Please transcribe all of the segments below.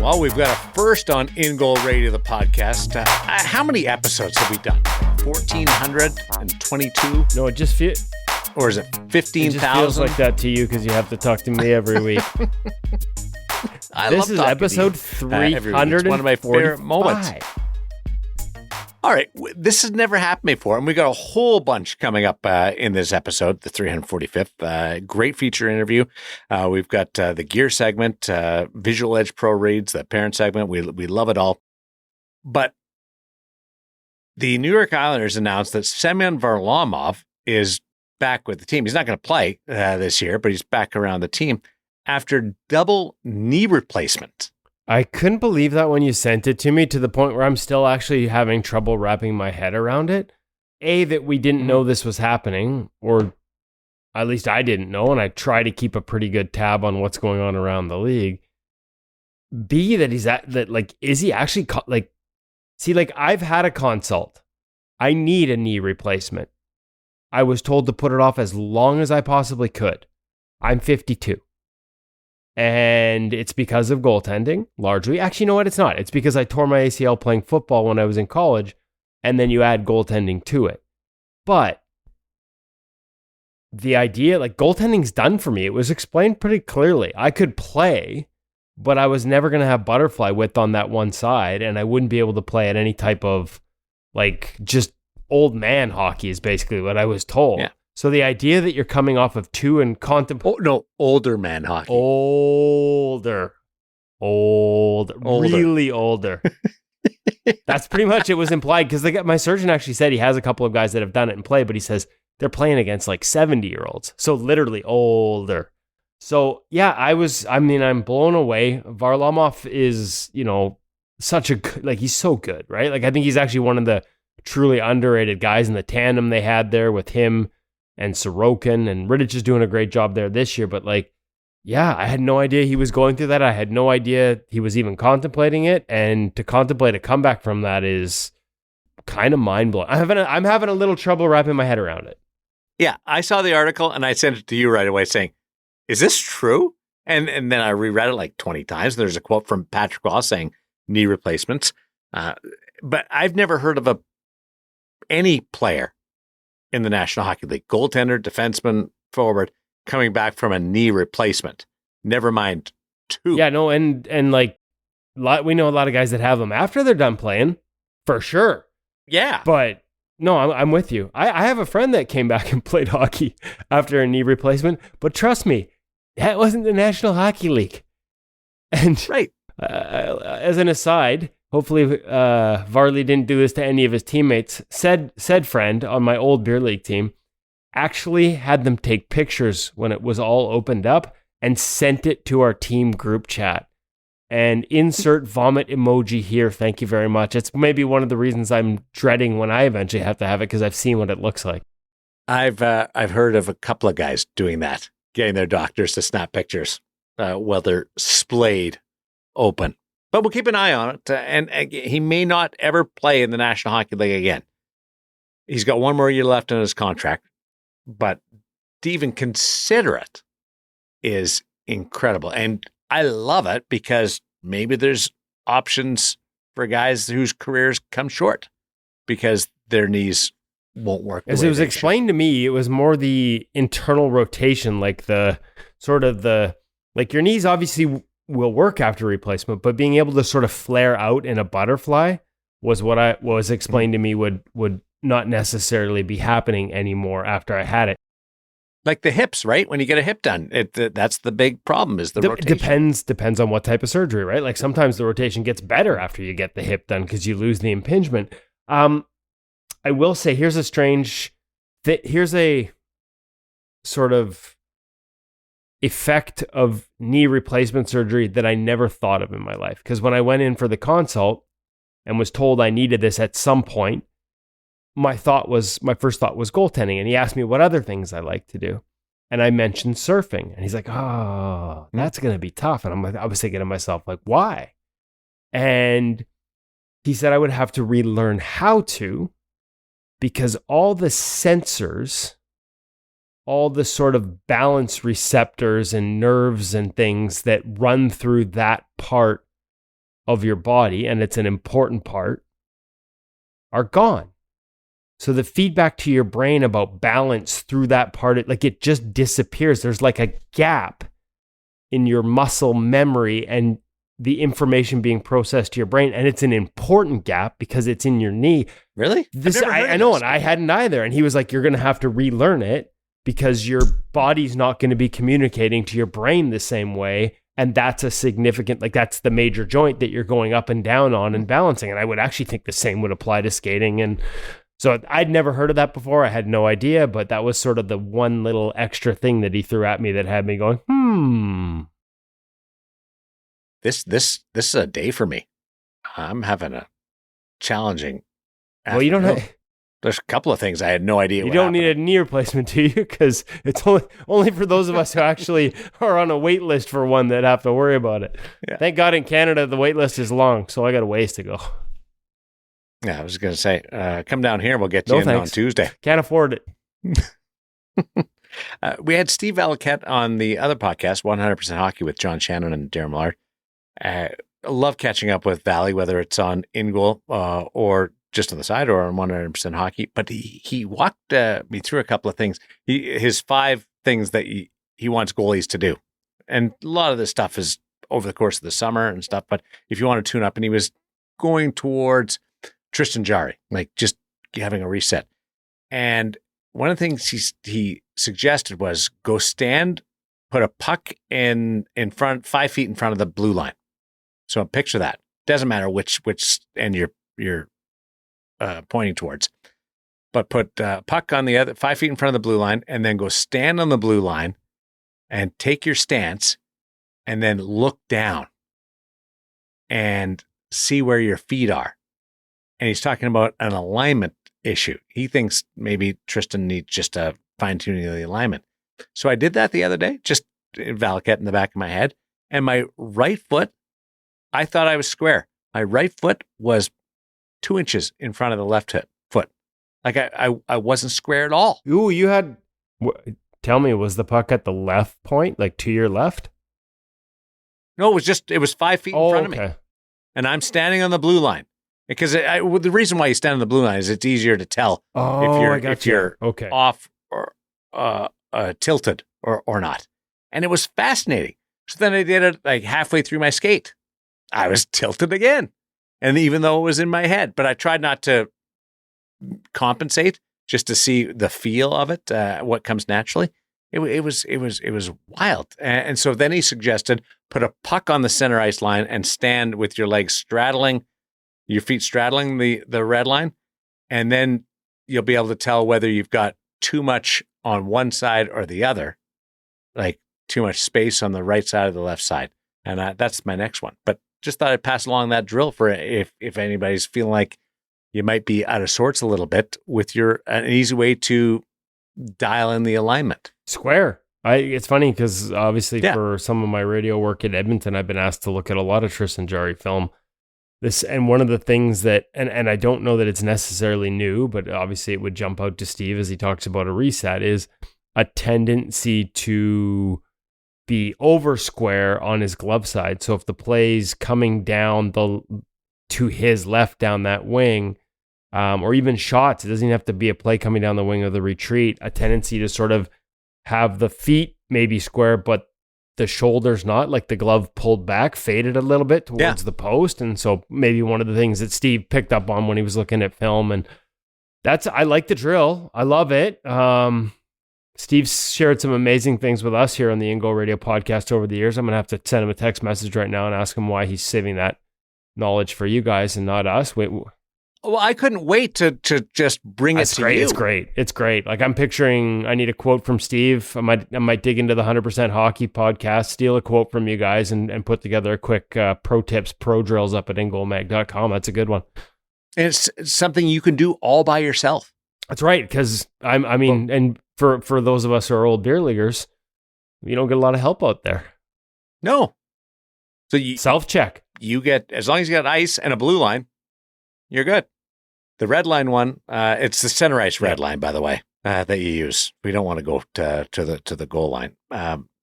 Well, we've got a first on In Goal Radio, the podcast. How many episodes have we done? 1,422? No, it just feels... Or is it 15,000? It just feels like that to you because you have to talk to me every week. This is episode 345. It's one of my favorite moments. All right, this has never happened before, and we got a whole bunch coming up in this episode, the 345th. Great feature interview. We've got the gear segment, Vizual Edge Pro Reads, the parent segment. We love it all. But the New York Islanders announced that Semyon Varlamov is back with the team. He's not going to play this year, but he's back around the team after double knee replacement. I couldn't believe that when you sent it to me, to the point where I'm still actually having trouble wrapping my head around it. A, that we didn't know this was happening, or at least I didn't know, and I try to keep a pretty good tab on what's going on around the league. B, that is he actually, I've had a consult. I need a knee replacement. I was told to put it off as long as I possibly could. I'm 52. And it's because of goaltending, largely. Actually, you know what? It's not. It's because I tore my ACL playing football when I was in college, and then you add goaltending to it. But the idea, goaltending's done for me. It was explained pretty clearly. I could play, but I was never going to have butterfly width on that one side, and I wouldn't be able to play at any type of, just old man hockey is basically what I was told. Yeah. So the idea that you're coming off of two and older man hockey. Older. Really older. That's pretty much it was implied, because my surgeon actually said he has a couple of guys that have done it and play, but he says they're playing against 70-year-olds. So literally older. So yeah, I'm blown away. Varlamov is, such a good, he's so good, right? I think he's actually one of the truly underrated guys in the tandem they had there with him and Sorokin, and Rittich is doing a great job there this year. But I had no idea he was going through that. I had no idea he was even contemplating it. And to contemplate a comeback from that is kind of mind-blowing. I'm having a little trouble wrapping my head around it. Yeah, I saw the article and I sent it to you right away saying, is this true? And then I reread it 20 times. There's a quote from Patrick Ross saying knee replacements. But I've never heard of any player in the National Hockey League, goaltender, defenseman, forward, coming back from a knee replacement. Never mind two. Yeah, no, and we know a lot of guys that have them after they're done playing, for sure. Yeah. But no, I'm with you. I have a friend that came back and played hockey after a knee replacement, but trust me, that wasn't the National Hockey League. And right. As an aside, hopefully Varley didn't do this to any of his teammates. Said friend on my old beer league team actually had them take pictures when it was all opened up and sent it to our team group chat. And insert vomit emoji here. Thank you very much. It's maybe one of the reasons I'm dreading when I eventually have to have it, because I've seen what it looks like. I've heard of a couple of guys doing that, getting their doctors to snap pictures while they're splayed open. But we'll keep an eye on it, and he may not ever play in the National Hockey League again. He's got one more year left on his contract, but to even consider it is incredible. And I love it because maybe there's options for guys whose careers come short because their knees won't work. As it was explained to me, it was more the internal rotation, your knees obviously will work after replacement, but being able to sort of flare out in a butterfly was what I was explained to me would not necessarily be happening anymore after I had it. Like the hips, right? When you get a hip done, that's the big problem is the rotation. Depends on what type of surgery, right? Sometimes the rotation gets better after you get the hip done because you lose the impingement. I will say here's a sort of effect of knee replacement surgery that I never thought of in my life. Because when I went in for the consult and was told I needed this at some point, my first thought was goaltending. And he asked me what other things I like to do. And I mentioned surfing. And he's like, oh, that's going to be tough. And I was thinking to myself, why? And he said I would have to relearn how to, because all the sensors, all the sort of balance receptors and nerves and things that run through that part of your body, and it's an important part, are gone. So the feedback to your brain about balance through that part, it just disappears. There's like a gap in your muscle memory and the information being processed to your brain. And it's an important gap because it's in your knee. Really? I know, and I hadn't either. And he was like, you're going to have to relearn it because your body's not going to be communicating to your brain the same way. And that's a significant, that's the major joint that you're going up and down on and balancing. And I would actually think the same would apply to skating. And so I'd never heard of that before. I had no idea, but that was sort of the one little extra thing that he threw at me that had me going, This is a day for me. I'm having a challenging. Well, you don't have. There's a couple of things I had no idea. You don't need a knee replacement, do you? Because it's only for those of us who actually are on a wait list for one that have to worry about it. Yeah. Thank God in Canada the wait list is long, so I got a ways to go. Yeah, I was going to say, come down here. We'll get you in on Tuesday. Can't afford it. We had Steve Valiquette on the other podcast, 100% Hockey with John Shannon and Darren Millard. I love catching up with Valley, whether it's on In Goal or just on the side or on 100% Hockey. But he walked me through a couple of things. His 5 things that he wants goalies to do. And a lot of this stuff is over the course of the summer and stuff. But if you want to tune up, and he was going towards Tristan Jarry, just having a reset. And one of the things he suggested was go stand, put a puck in front, 5 feet in front of the blue line. So picture that. Doesn't matter which end you're pointing towards, but put puck on the other 5 feet in front of the blue line, and then go stand on the blue line and take your stance, and then look down and see where your feet are. And he's talking about an alignment issue. He thinks maybe Tristan needs just a fine-tuning of the alignment. So I did that the other day, just Valiquette in the back of my head. And my right foot, I thought I was square. My right foot was 2 inches in front of the left foot. I wasn't square at all. Ooh, you had... Tell me, was the puck at the left point, to your left? No, it was 5 feet in front of me. And I'm standing on the blue line. Because the reason why you stand on the blue line is it's easier to tell if you're off or tilted or not. And it was fascinating. So then I did it halfway through my skate. I was tilted again. And even though it was in my head, but I tried not to compensate just to see the feel of it, what comes naturally. It was wild. And so then he suggested put a puck on the center ice line and stand with your legs straddling, your feet straddling the red line, and then you'll be able to tell whether you've got too much on one side or the other, too much space on the right side or the left side. And that's my next one. But just thought I'd pass along that drill for if anybody's feeling like you might be out of sorts a little bit with an easy way to dial in the alignment. Square. It's funny because obviously for some of my radio work at Edmonton, I've been asked to look at a lot of Tristan Jarry film. And one of the things that, and I don't know that it's necessarily new, but obviously it would jump out to Steve as he talks about a reset, is a tendency to be over square on his glove side. So if the play's coming down to his left down that wing, or even shots, it doesn't even have to be a play coming down the wing of the retreat, a tendency to sort of have the feet maybe square, but the shoulders not, the glove pulled back, faded a little bit towards the post. And so maybe one of the things that Steve picked up on when he was looking at film, and I like the drill. I love it. Steve's shared some amazing things with us here on the In Goal Radio podcast over the years. I'm going to have to send him a text message right now and ask him why he's saving that knowledge for you guys and not us. Well, I couldn't wait to just bring it to you. It's great. I'm picturing, I need a quote from Steve. I might dig into the 100% Hockey podcast, steal a quote from you guys, and put together a quick pro tips, pro drills up at ingoalmag.com. That's a good one. And it's something you can do all by yourself. That's right, because and for those of us who are old beer leaguers, you don't get a lot of help out there. No. So you self-check. You get, as long as you got ice and a blue line, you're good. The red line one, it's the center ice red line, by the way, that you use. We don't want to go to the goal line.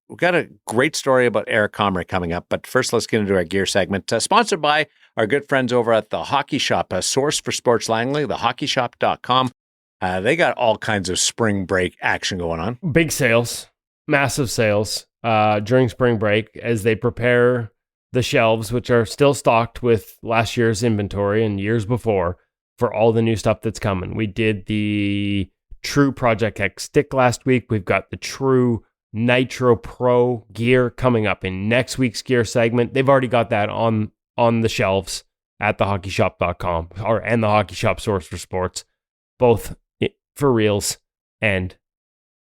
we've got a great story about Eric Comrie coming up, but first let's get into our gear segment. Sponsored by our good friends over at the Hockey Shop, a source for sports Langley, thehockeyshop.com. They got all kinds of spring break action going on. Big sales, massive sales during spring break as they prepare the shelves, which are still stocked with last year's inventory and years before, for all the new stuff that's coming. We did the True Project X stick last week. We've got the True Nitro Pro gear coming up in next week's gear segment. They've already got that on the shelves at thehockeyshop.com and the Hockey Shop source for sports, both for reals and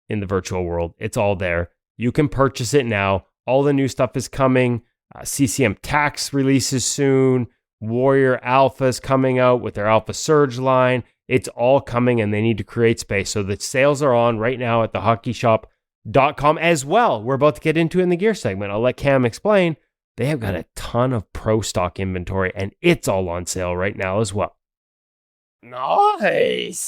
in the virtual world. It's all there. You can purchase it now. All the new stuff is coming. CCM Tax releases soon. Warrior Alpha is coming out with their Alpha Surge line. It's all coming, and they need to create space. So the sales are on right now at thehockeyshop.com as well. We're about to get into it in the gear segment. I'll let Cam explain. They have got a ton of pro stock inventory, and it's all on sale right now as well. Nice.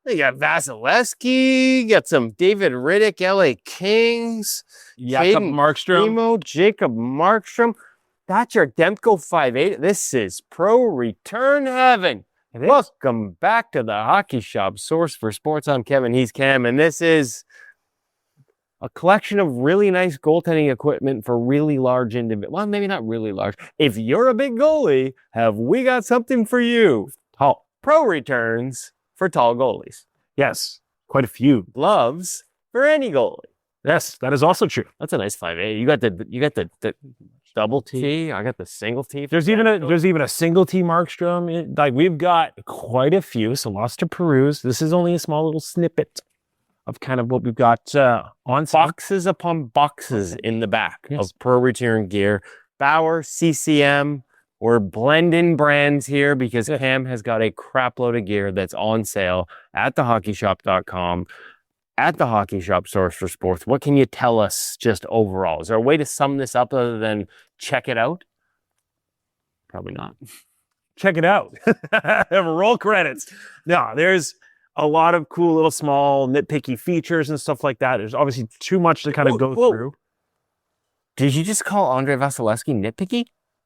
They got Vasilevskiy, got some David Riddick, LA Kings, Jacob Markstrom. Jacob Markstrom. That's your Demko 5.8. This is pro return heaven. Welcome back to the Hockey Shop, source for sports. I'm Kevin, he's Cam, and this is a collection of really nice goaltending equipment for really large individuals. Well, maybe not really large. If you're a big goalie, have we got something for you? Tall pro returns for tall goalies. Yes, quite a few. Gloves for any goalie. Yes, that is also true. That's a nice 5.8. You got the double T. I got the single T. There's even a single T Markstrom. Like, we've got quite a few, so lots to peruse. This is only a small little snippet of kind of what we've got on sale. Boxes upon boxes in the back of pro return gear. Bauer, CCM. We're blending brands here because Cam has got a crap load of gear that's on sale at thehockeyshop.com, at the Hockey Shop source for sports. What can you tell us just overall? Is there a way to sum this up other than check it out? Probably not. Check it out. Roll credits. No, there's a lot of cool little small nitpicky features and stuff like that. There's obviously too much to kind of go through. Did you just call Andre Vasilevskiy nitpicky?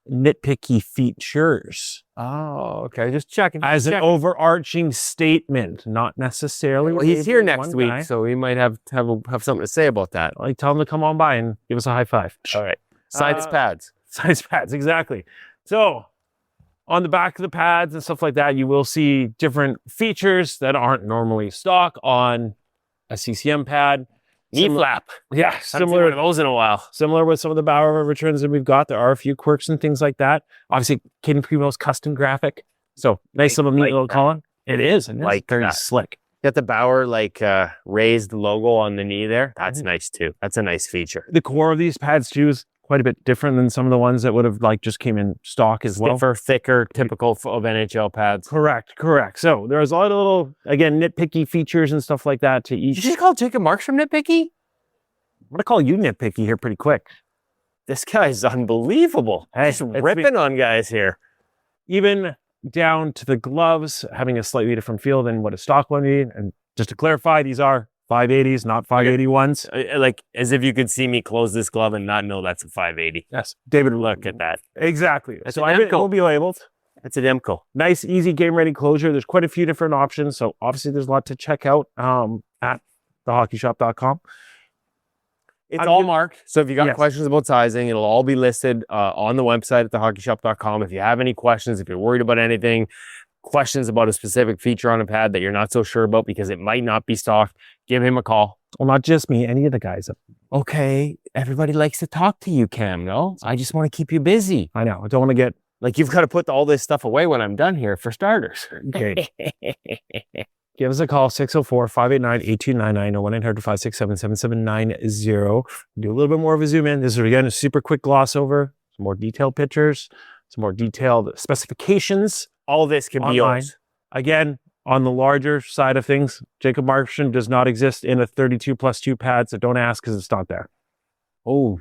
Nitpicky features. Oh, okay. Just checking. As an overarching statement, not necessarily. Well, he's here next week, so he might have something to say about that. Like, tell him to come on by and give us a high five. All right. Size pads. Size pads, exactly. So, on the back of the pads and stuff like that, you will see different features that aren't normally stock on a CCM pad. Knee flap. Yeah, Similar to those in a while. Similar with some of the Bauer returns that we've got. There are a few quirks and things like that. Obviously, Caden Primo's custom graphic. So, nice little neat little color. It is. And like very that. slick. Got the Bauer raised logo on the knee there. That's nice too. That's a nice feature. The core of these pads too is quite a bit different than some of the ones that would have just came in stock as well. Stiffer, thicker, typical of NHL pads. Correct. So there's a lot of little, again, nitpicky features and stuff like that to each. Did you just call Jacob Markstrom nitpicky? I'm going to call you nitpicky here pretty quick. This guy's unbelievable. He's ripping on guys here. Even down to the gloves, having a slightly different feel than what a stock one would be. And just to clarify, these are 580s, not 581s. Like, as if you could see me close this glove and not know that's a 580. Yes. David, look at that. Exactly. That's so it will be labeled. That's a Demko. Nice, easy, game-ready closure. There's quite a few different options. So obviously there's a lot to check out at thehockeyshop.com. It's all marked. So if you got questions about sizing, it'll all be listed on the website at thehockeyshop.com. If you have any questions, if you're worried about anything, questions about a specific feature on a pad that you're not so sure about because it might not be stocked, give him a call. Well, not just me, any of the guys. Okay, everybody likes to talk to you, Cam, no? I just want to keep you busy. I know. I don't want to get... Like, you've got to put all this stuff away when I'm done here, for starters. Okay. Give us a call, 604-589-8299 or 1-800-567-7790. Do a little bit more of a zoom in. This is, again, a super quick gloss over. Some more detailed pictures, some more detailed specifications. All this can be yours. Again, on the larger side of things, Jacob Markstrom does not exist in a 32+2 pad, so don't ask because it's not there. Oh.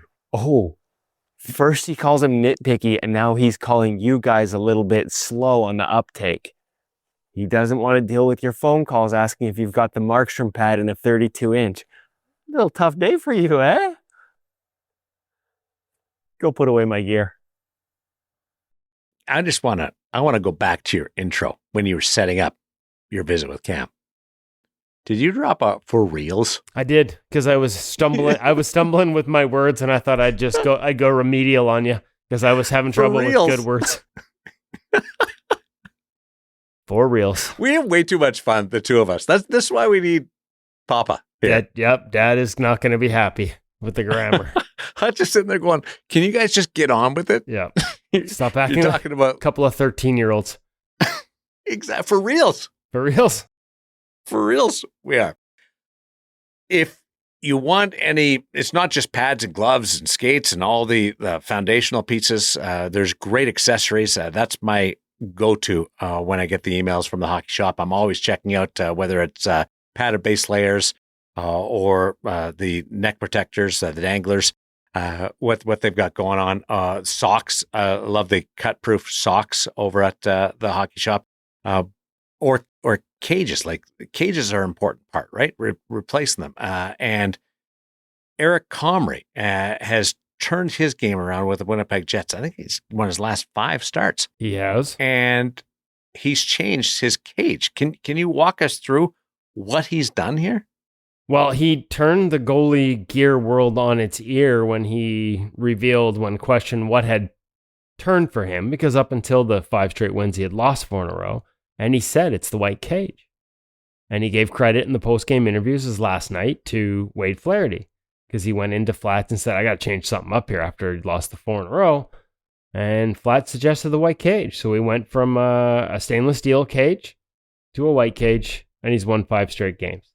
First he calls him nitpicky, and now he's calling you guys a little bit slow on the uptake. He doesn't want to deal with your phone calls asking if you've got the Markstrom pad in a 32-inch. little tough day for you, eh? Go put away my gear. I want to go back to your intro when you were setting up your visit with Cam. Did you drop out for reals? I did, because I was stumbling with my words, and I thought I'd go remedial on you because I was having trouble with good words. For reals. We have way too much fun, the two of us. This is why we need Papa here. Dad is not going to be happy with the grammar. I'm just sitting there going, can you guys just get on with it? Yeah. Stop acting You're like talking about a couple of 13-year-olds. exactly for reals. For reals. For reals, we are. If you want any, it's not just pads and gloves and skates and all the foundational pieces. There's great accessories. That's my go-to when I get the emails from the hockey shop. I'm always checking out whether it's padded base layers or the neck protectors, the danglers, what they've got going on. Socks. Love the cut-proof socks over at the hockey shop. Or cages. Like cages are an important part, right? Replacing them. And Eric Comrie has turned his game around with the Winnipeg Jets. I think he's won his last 5 starts. He has. And he's changed his cage. Can you walk us through what he's done here? Well, he turned the goalie gear world on its ear when he revealed, when questioned what had turned for him, because up until the 5 straight wins, he had lost 4 in a row. And he said it's the white cage. And he gave credit in the post-game interviews his last night to Wade Flaherty, because he went into Flats and said, I got to change something up here after he lost the 4 in a row. And Flats suggested the white cage. So he went from a stainless steel cage to a white cage, and he's won 5 straight games.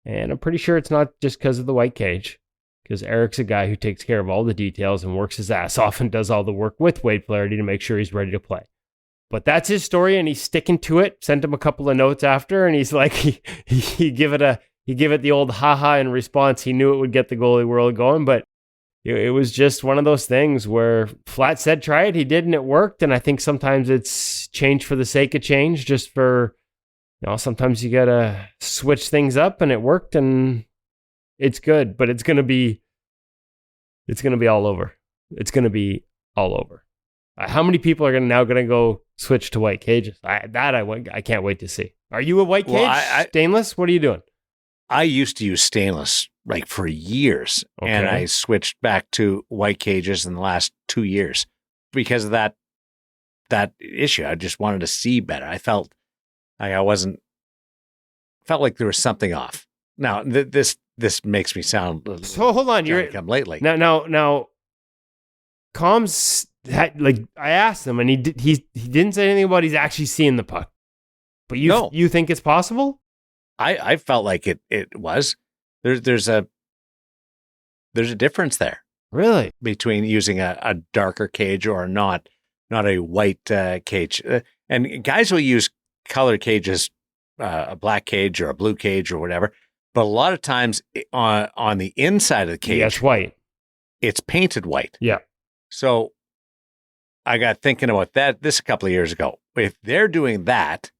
And I'm pretty sure it's not just because of the white cage, because Eric's a guy who takes care of all the details and works his ass off and does all the work with Wade Flaherty to make sure he's ready to play. But that's his story, and he's sticking to it. Sent him a couple of notes after, and he's like, he give it the old haha in response. He knew it would get the goalie world going, but it was just one of those things where Flat said try it, he did, and it worked. And I think sometimes it's change for the sake of change, just for, sometimes you gotta switch things up, and it worked, and it's good. But it's gonna be all over. It's gonna be all over. How many people are now going to go switch to white cages? I can't wait to see. Are you a white cage? Stainless? What are you doing? I used to use stainless like for years, and I switched back to white cages in the last 2 years because of that issue. I just wanted to see better. I felt like there was something off. Now this makes me sound so. Hold on, you're come lately. Now, Com's. I asked him, and he didn't say anything about he's actually seeing the puck. But you think it's possible? I felt like it was. There's a difference there. Really? Between using a darker cage or not a white cage. And guys will use colored cages, a black cage or a blue cage or whatever. But a lot of times on the inside of the cage, it's white. It's painted white. Yeah. So I got thinking about this a couple of years ago. If they're doing that,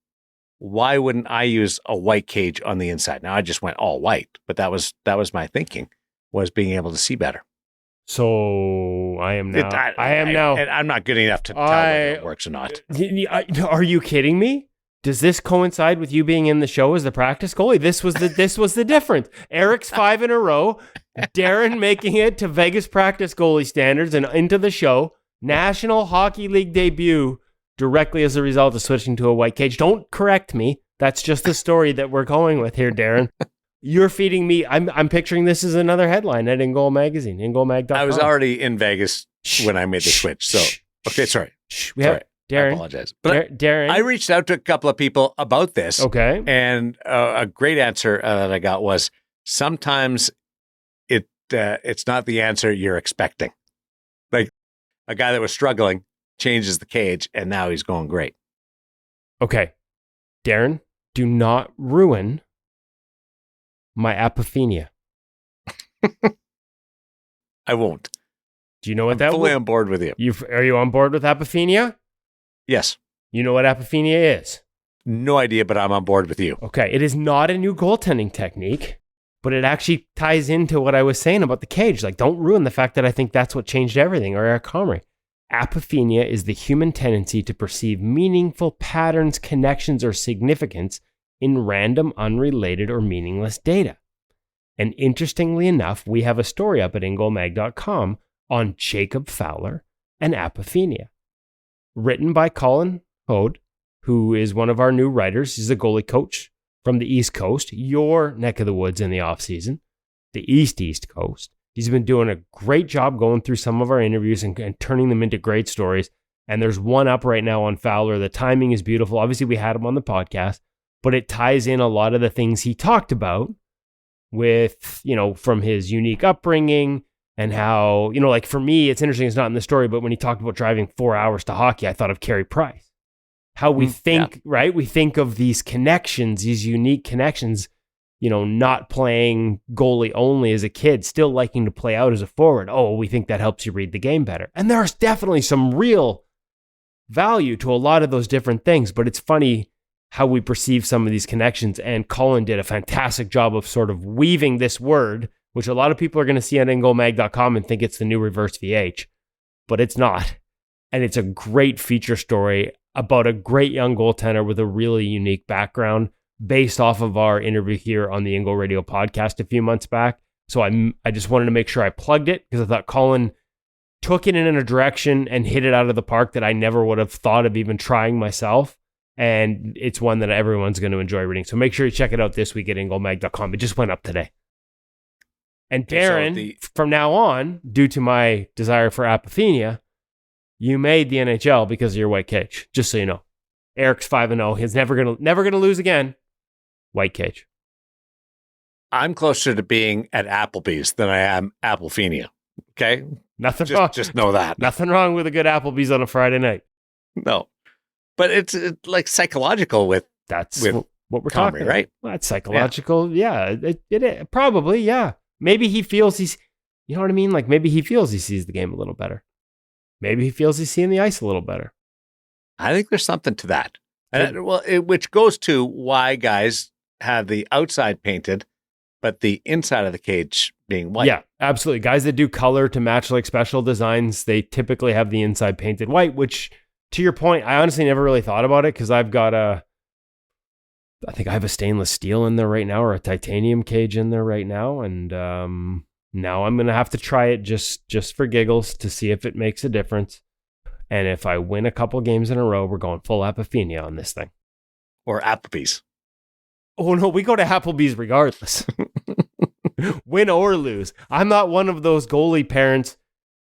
why wouldn't I use a white cage on the inside? Now I just went all white, but that was my thinking, was being able to see better. So I am now. And I'm not good enough to tell whether it works or not. Are you kidding me? Does this coincide with you being in the show as the practice goalie? This was the difference. Eric's 5 in a row. Darren making it to Vegas practice goalie standards and into the show. National Hockey League debut directly as a result of switching to a white cage. Don't correct me. That's just the story that we're going with here, Darren. You're feeding me. I'm picturing this as another headline at In Goal Magazine, InGoalMag.com. I was already in Vegas when I made the switch. So, okay, sorry. Darren, I apologize. But Darren, I reached out to a couple of people about this. Okay. And a great answer that I got was sometimes it's not the answer you're expecting. Like a guy that was struggling changes the cage and now he's going great. Okay. Darren, do not ruin my apophenia. I won't. Do you know what that fully on board with you. Are you on board with apophenia? Yes. You know what apophenia is? No idea, but I'm on board with you. Okay. It is not a new goaltending technique. but it actually ties into what I was saying about the cage. Like, don't ruin the fact that I think that's what changed everything. Or Eric Comrie. Apophenia is the human tendency to perceive meaningful patterns, connections, or significance in random, unrelated, or meaningless data. And interestingly enough, we have a story up at ingoalmag.com on Jacob Fowler and apophenia, written by Colin Hode, who is one of our new writers. He's a goalie coach from the East Coast, your neck of the woods in the offseason, the East Coast. He's been doing a great job going through some of our interviews and turning them into great stories. And there's one up right now on Fowler. The timing is beautiful. Obviously, we had him on the podcast, but it ties in a lot of the things he talked about with, from his unique upbringing and how, like for me, it's interesting. It's not in the story, but when he talked about driving 4 hours to hockey, I thought of Carey Price. How we think, right? We think of these connections, these unique connections, not playing goalie only as a kid, still liking to play out as a forward. Oh, we think that helps you read the game better. And there's definitely some real value to a lot of those different things, but it's funny how we perceive some of these connections. And Colin did a fantastic job of sort of weaving this word, which a lot of people are going to see on ingoalmag.com and think it's the new reverse VH, but it's not. And it's a great feature story about a great young goaltender with a really unique background based off of our interview here on the Ingo Radio podcast a few months back. So I just wanted to make sure I plugged it because I thought Colin took it in a direction and hit it out of the park that I never would have thought of even trying myself. And it's one that everyone's going to enjoy reading. So make sure you check it out this week at ingoalmag.com. It just went up today. And Darren, from now on, due to my desire for apophenia, you made the NHL because of your white cage. Just so you know, Eric's 5-0. He's never gonna lose again. White cage. I'm closer to being at Applebee's than I am apophenia. Okay, Nothing wrong. Just know that. Nothing wrong with a good Applebee's on a Friday night. No, but it's like psychological with That's with what we're Comrie, talking, right? Well, that's psychological. Yeah, it probably. Yeah, maybe he feels he's. You know what I mean? Like maybe he feels he sees the game a little better. Maybe he feels he's seeing the ice a little better. I think there's something to that. Which goes to why guys have the outside painted, but the inside of the cage being white. Yeah, absolutely. Guys that do color to match like special designs, they typically have the inside painted white, which to your point, I honestly never really thought about it because I think I have a stainless steel in there right now or a titanium cage in there right now. And now I'm going to have to try it just for giggles to see if it makes a difference. And if I win a couple games in a row, we're going full apophenia on this thing. Or Applebee's. Oh no, we go to Applebee's regardless. Win or lose. I'm not one of those goalie parents.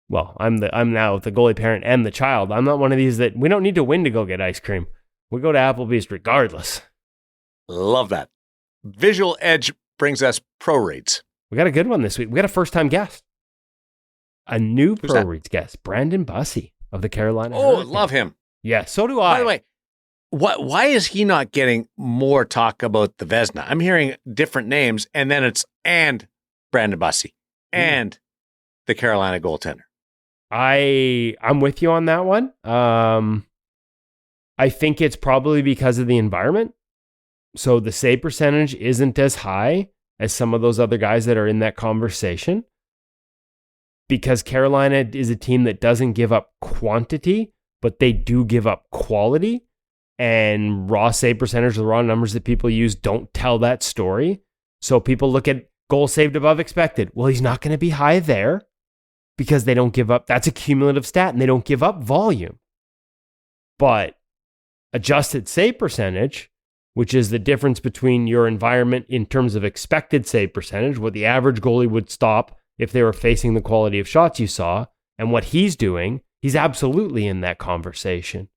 Well, I'm now the goalie parent and the child. I'm not one of these that we don't need to win to go get ice cream. We go to Applebee's regardless. Love that. Vizual Edge brings us pro reads. We got a good one this week. We got a first-time guest. A new Who's pro that? reads guest, Brandon Bussi of the Carolina Oh, Hurricanes. love him. Yeah, so do I. By the way, why is he not getting more talk about the Vezina? I'm hearing different names, and then it's and Brandon Bussi and the Carolina goaltender. I'm with you on that one. I think it's probably because of the environment. So the save percentage isn't as high as some of those other guys that are in that conversation. Because Carolina is a team that doesn't give up quantity, but they do give up quality. And raw save percentage, the raw numbers that people use don't tell that story. So people look at goal saved above expected. Well, he's not going to be high there because they don't give up. That's a cumulative stat and they don't give up volume. But adjusted save percentage, which is the difference between your environment in terms of expected save percentage, what the average goalie would stop if they were facing the quality of shots you saw, and what he's doing, he's absolutely in that conversation.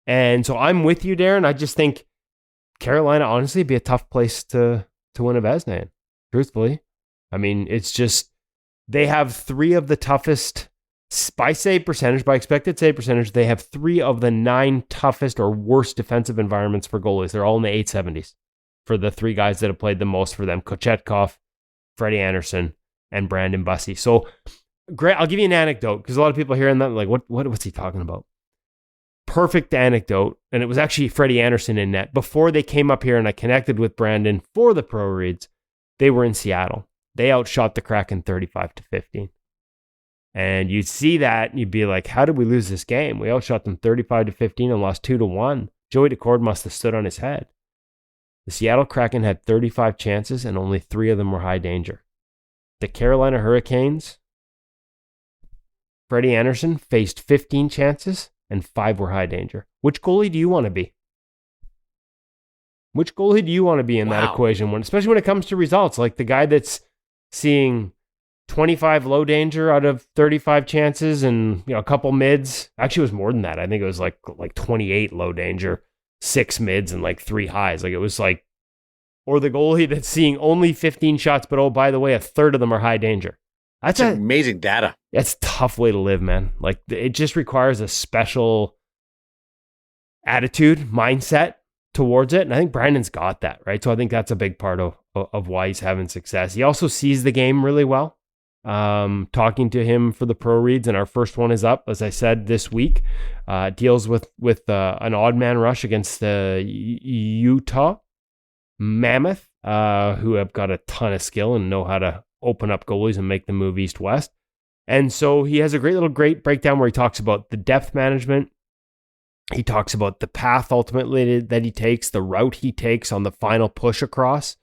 And so I'm with you, Darren. I just think Carolina, honestly, would be a tough place to win a Vezina in, truthfully. I mean, it's just, they have three of the toughest, by save percentage, by expected save percentage, they have 3 of the 9 toughest or worst defensive environments for goalies. They're all in the 870s for the 3 guys that have played the most for them, Kochetkov, Freddie Anderson, and Brandon Bussi. So, great. I'll give you an anecdote because a lot of people hearing that like, what's he talking about? Perfect anecdote, and it was actually Freddie Anderson in net. Before they came up here and I connected with Brandon for the pro reads, They were in Seattle. They outshot the Kraken 35-15. And you'd see that and you'd be like, how did we lose this game? We outshot them 35-15 and lost 2-1. Joey Decord must have stood on his head. The Seattle Kraken had 35 chances and only 3 of them were high danger. The Carolina Hurricanes, Freddie Anderson, faced 15 chances and 5 were high danger. Which goalie do you want to be? Which goalie do you want to be in that equation, especially when it comes to results? Like the guy that's seeing 25 low danger out of 35 chances and a couple mids. Actually, it was more than that. I think it was like 28 low danger, 6 mids and 3 highs. Like it was or the goalie that's seeing only 15 shots, but oh, by the way, a third of them are high danger. That's amazing data. That's a tough way to live, man. Like it just requires a special attitude, mindset towards it. And I think Brandon's got that, right? So I think that's a big part of why he's having success. He also sees the game really well. Talking to him for the pro reads, and our first one is up, as I said, this week. Deals with an odd man rush against the Utah Mammoth, who have got a ton of skill and know how to open up goalies and make them move east-west. And so he has a great breakdown where he talks about the depth management. He talks about the path ultimately that he takes, the route he takes on the final push across.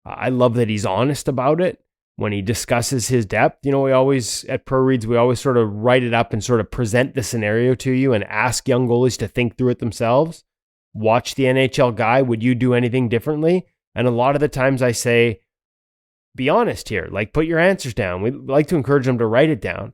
I love that he's honest about it when he discusses his depth. We always, at Pro Reads, we always sort of write it up and sort of present the scenario to you and ask young goalies to think through it themselves. Watch the NHL guy. Would you do anything differently? And a lot of the times I say, be honest here. Put your answers down. We like to encourage them to write it down.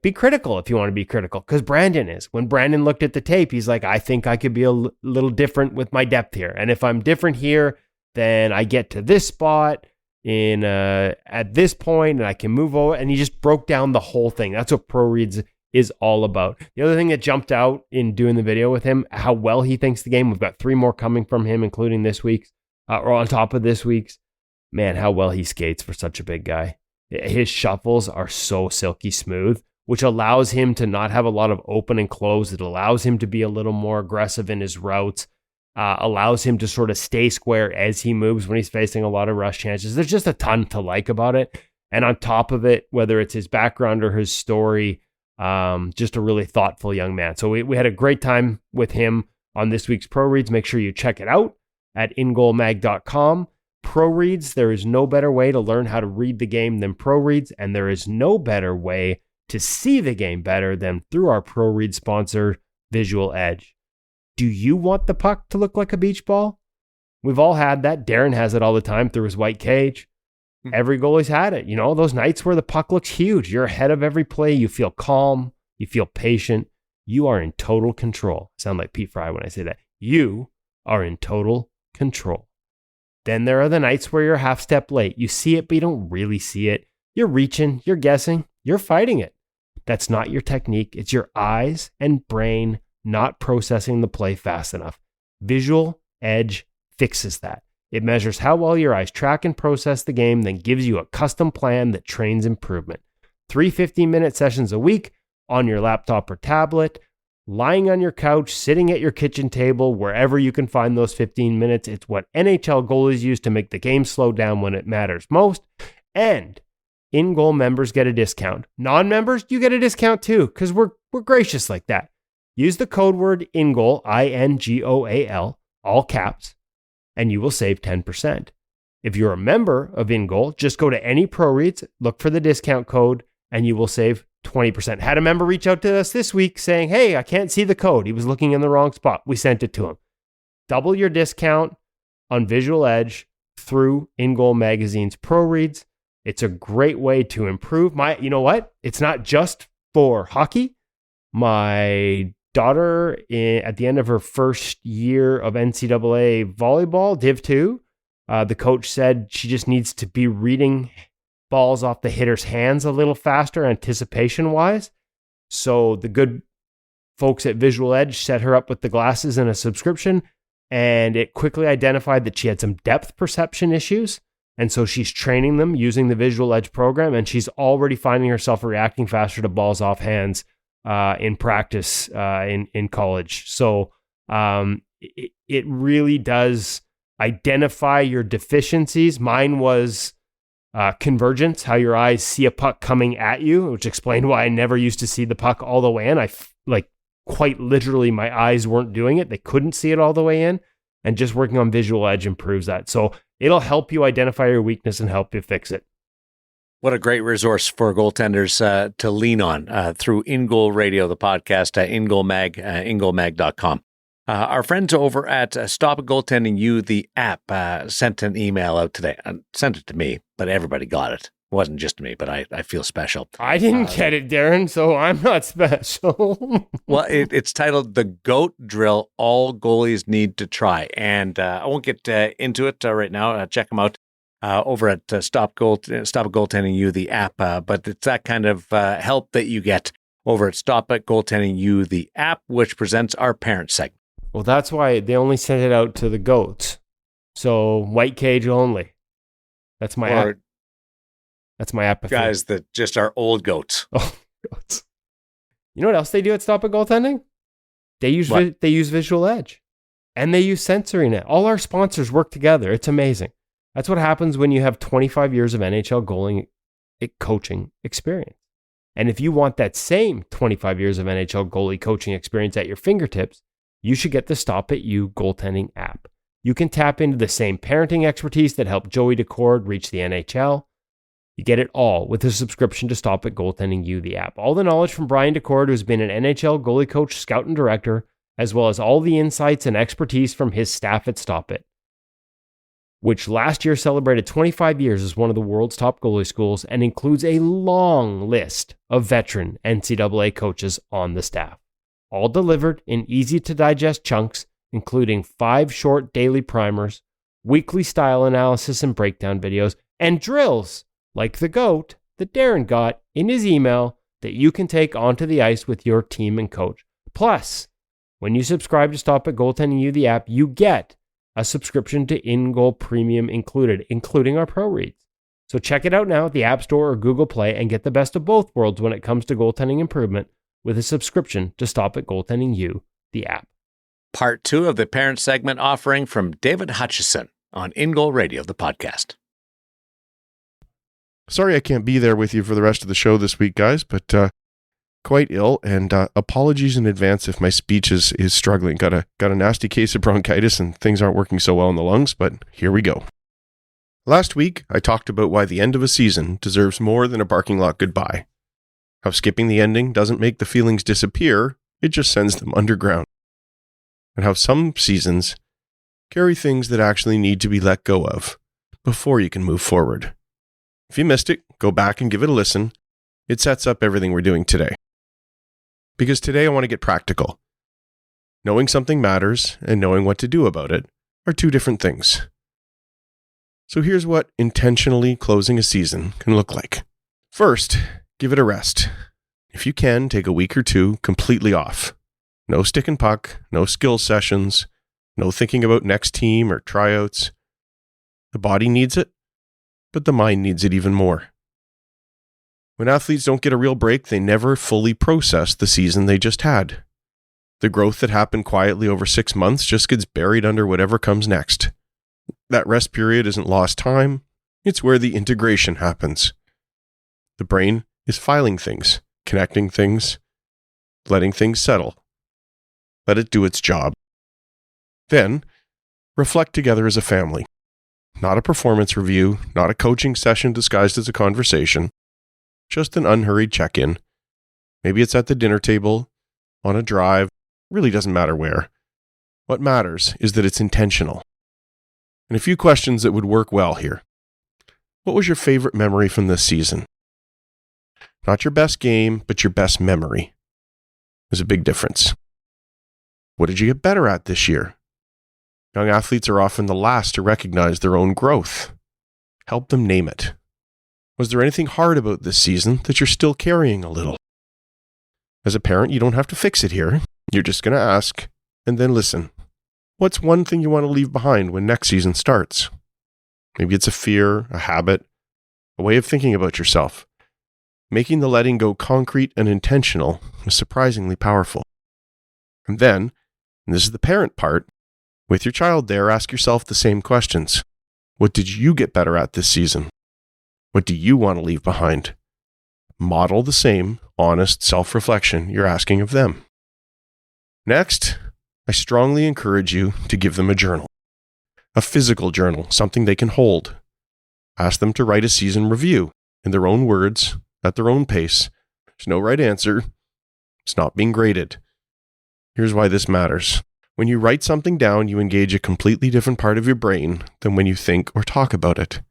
Be critical if you want to be critical, because Brandon is. When Brandon looked at the tape, he's like, I think I could be a little different with my depth here. And if I'm different here, then I get to this spot at this point and I can move over. And he just broke down the whole thing. That's what Pro Reads is all about. The other thing that jumped out in doing the video with him, how well he thinks the game. We've got 3 more coming from him, including this week's, or on top of this week's. Man, how well he skates for such a big guy. His shuffles are so silky smooth, which allows him to not have a lot of open and close. It allows him to be a little more aggressive in his routes, allows him to sort of stay square as he moves when he's facing a lot of rush chances. There's just a ton to like about it. And on top of it, whether it's his background or his story, just a really thoughtful young man. So we had a great time with him on this week's Pro Reads. Make sure you check it out at ingoalmag.com. Pro Reads, there is no better way to learn how to read the game than Pro Reads, and there is no better way to see the game better than through our Pro Read sponsor, Vizual Edge. Do you want the puck to look like a beach ball? We've all had that. Darren has it all the time through his white cage. Every goalie's had it. Those nights where the puck looks huge. You're ahead of every play. You feel calm. You feel patient. You are in total control. I sound like Pete Fry when I say that. You are in total control. Then there are the nights where you're a half step late. You see it, but you don't really see it. You're reaching, you're guessing, you're fighting it. That's not your technique. It's your eyes and brain not processing the play fast enough. Vizual Edge fixes that. It measures how well your eyes track and process the game, then gives you a custom plan that trains improvement. 3 15-minute sessions a week on your laptop or tablet, lying on your couch, sitting at your kitchen table, wherever you can find those 15 minutes. It's what NHL goalies use to make the game slow down when it matters most. And in-goal members get a discount. Non-members, you get a discount too, because we're gracious like that. Use the code word INGOAL, INGOAL, all caps, and you will save 10%. If you're a member of InGoal, just go to any Pro Reads, look for the discount code, and you will save 20%. Had a member reach out to us this week saying, hey, I can't see the code. He was looking in the wrong spot. We sent it to him. Double your discount on Vizual Edge through InGoal Magazine's Pro Reads. It's a great way to improve you know what? It's not just for hockey. My daughter, at the end of her first year of NCAA volleyball, Div 2, the coach said she just needs to be reading balls off the hitter's hands a little faster, anticipation-wise. So the good folks at Vizual Edge set her up with the glasses and a subscription, and it quickly identified that she had some depth perception issues. And so she's training them using the Vizual Edge program, and she's already finding herself reacting faster to balls off hands in practice in college. So it really does identify your deficiencies. Mine was convergence, how your eyes see a puck coming at you, which explained why I never used to see the puck all the way in. Quite literally, my eyes weren't doing it. They couldn't see it all the way in. And just working on Vizual Edge improves that. So it'll help you identify your weakness and help you fix it. What a great resource for goaltenders to lean on through In Goal Radio, the podcast, In Goal Mag, ingoalmag.com. Our friends over at Stop It Goaltending You, the app, sent an email out today. Sent it to me, but everybody got it. It wasn't just me, but I feel special. I didn't get it, Darren, so I'm not special. Well, it's titled The GOAT Drill All Goalies Need to Try. And I won't get into it right now. Check them out over at Stop It Goaltending You, the app. But it's that kind of help that you get over at Stop It Goaltending You, the app, which presents our parent segment. Well, that's why they only sent it out to the goats. So white cage only. That's my app. That's my app. Guys that just are old goats. Oh, goats. You know what else they do at Stop It Goaltending? They use Visual Edge. And they use SensoryNet. All our sponsors work together. It's amazing. That's what happens when you have 25 years of NHL goalie coaching experience. And if you want that same 25 years of NHL goalie coaching experience at your fingertips, you should get the Stop It You goaltending app. You can tap into the same parenting expertise that helped Joey Decord reach the NHL. You get it all with a subscription to Stop It Goaltending You, the app. All the knowledge from Brian Decord, who's been an NHL goalie coach, scout, and director, as well as all the insights and expertise from his staff at Stop It, which last year celebrated 25 years as one of the world's top goalie schools and includes a long list of veteran NCAA coaches on the staff. All delivered in easy-to-digest chunks, including 5 short daily primers, weekly style analysis and breakdown videos, and drills like the GOAT that Darren got in his email that you can take onto the ice with your team and coach. Plus, when you subscribe to Stop It Goaltending You, the app, you get a subscription to In Goal Premium included, including our pro reads. So check it out now at the App Store or Google Play and get the best of both worlds when it comes to goaltending improvement with a subscription to Stop It Goaltending You, the app. Part 2 of the parent segment offering from David Hutchison on In Goal Radio, the podcast. Sorry I can't be there with you for the rest of the show this week, guys, but quite ill, and apologies in advance if my speech is struggling. Got a nasty case of bronchitis and things aren't working so well in the lungs, but here we go. Last week, I talked about why the end of a season deserves more than a parking lot goodbye. How skipping the ending doesn't make the feelings disappear, it just sends them underground. And how some seasons carry things that actually need to be let go of before you can move forward. If you missed it, go back and give it a listen. It sets up everything we're doing today. Because today I want to get practical. Knowing something matters and knowing what to do about it are two different things. So here's what intentionally closing a season can look like. First, give it a rest. If you can, take a week or two completely off. No stick and puck, no skill sessions, no thinking about next team or tryouts. The body needs it, but the mind needs it even more. When athletes don't get a real break, they never fully process the season they just had. The growth that happened quietly over 6 months just gets buried under whatever comes next. That rest period isn't lost time, it's where the integration happens. The brain is filing things, connecting things, letting things settle. Let it do its job. Then, reflect together as a family. Not a performance review, not a coaching session disguised as a conversation, just an unhurried check-in. Maybe it's at the dinner table, on a drive, really doesn't matter where. What matters is that it's intentional. And a few questions that would work well here. What was your favorite memory from this season? Not your best game, but your best memory. There's a big difference. What did you get better at this year? Young athletes are often the last to recognize their own growth. Help them name it. Was there anything hard about this season that you're still carrying a little? As a parent, you don't have to fix it here. You're just going to ask and then listen. What's one thing you want to leave behind when next season starts? Maybe it's a fear, a habit, a way of thinking about yourself. Making the letting go concrete and intentional is surprisingly powerful. And then, and this is the parent part, with your child there, ask yourself the same questions. What did you get better at this season? What do you want to leave behind? Model the same honest self-reflection you're asking of them. Next, I strongly encourage you to give them a journal. A physical journal, something they can hold. Ask them to write a season review in their own words, at their own pace. There's no right answer. It's not being graded. Here's why this matters. When you write something down, you engage a completely different part of your brain than when you think or talk about it.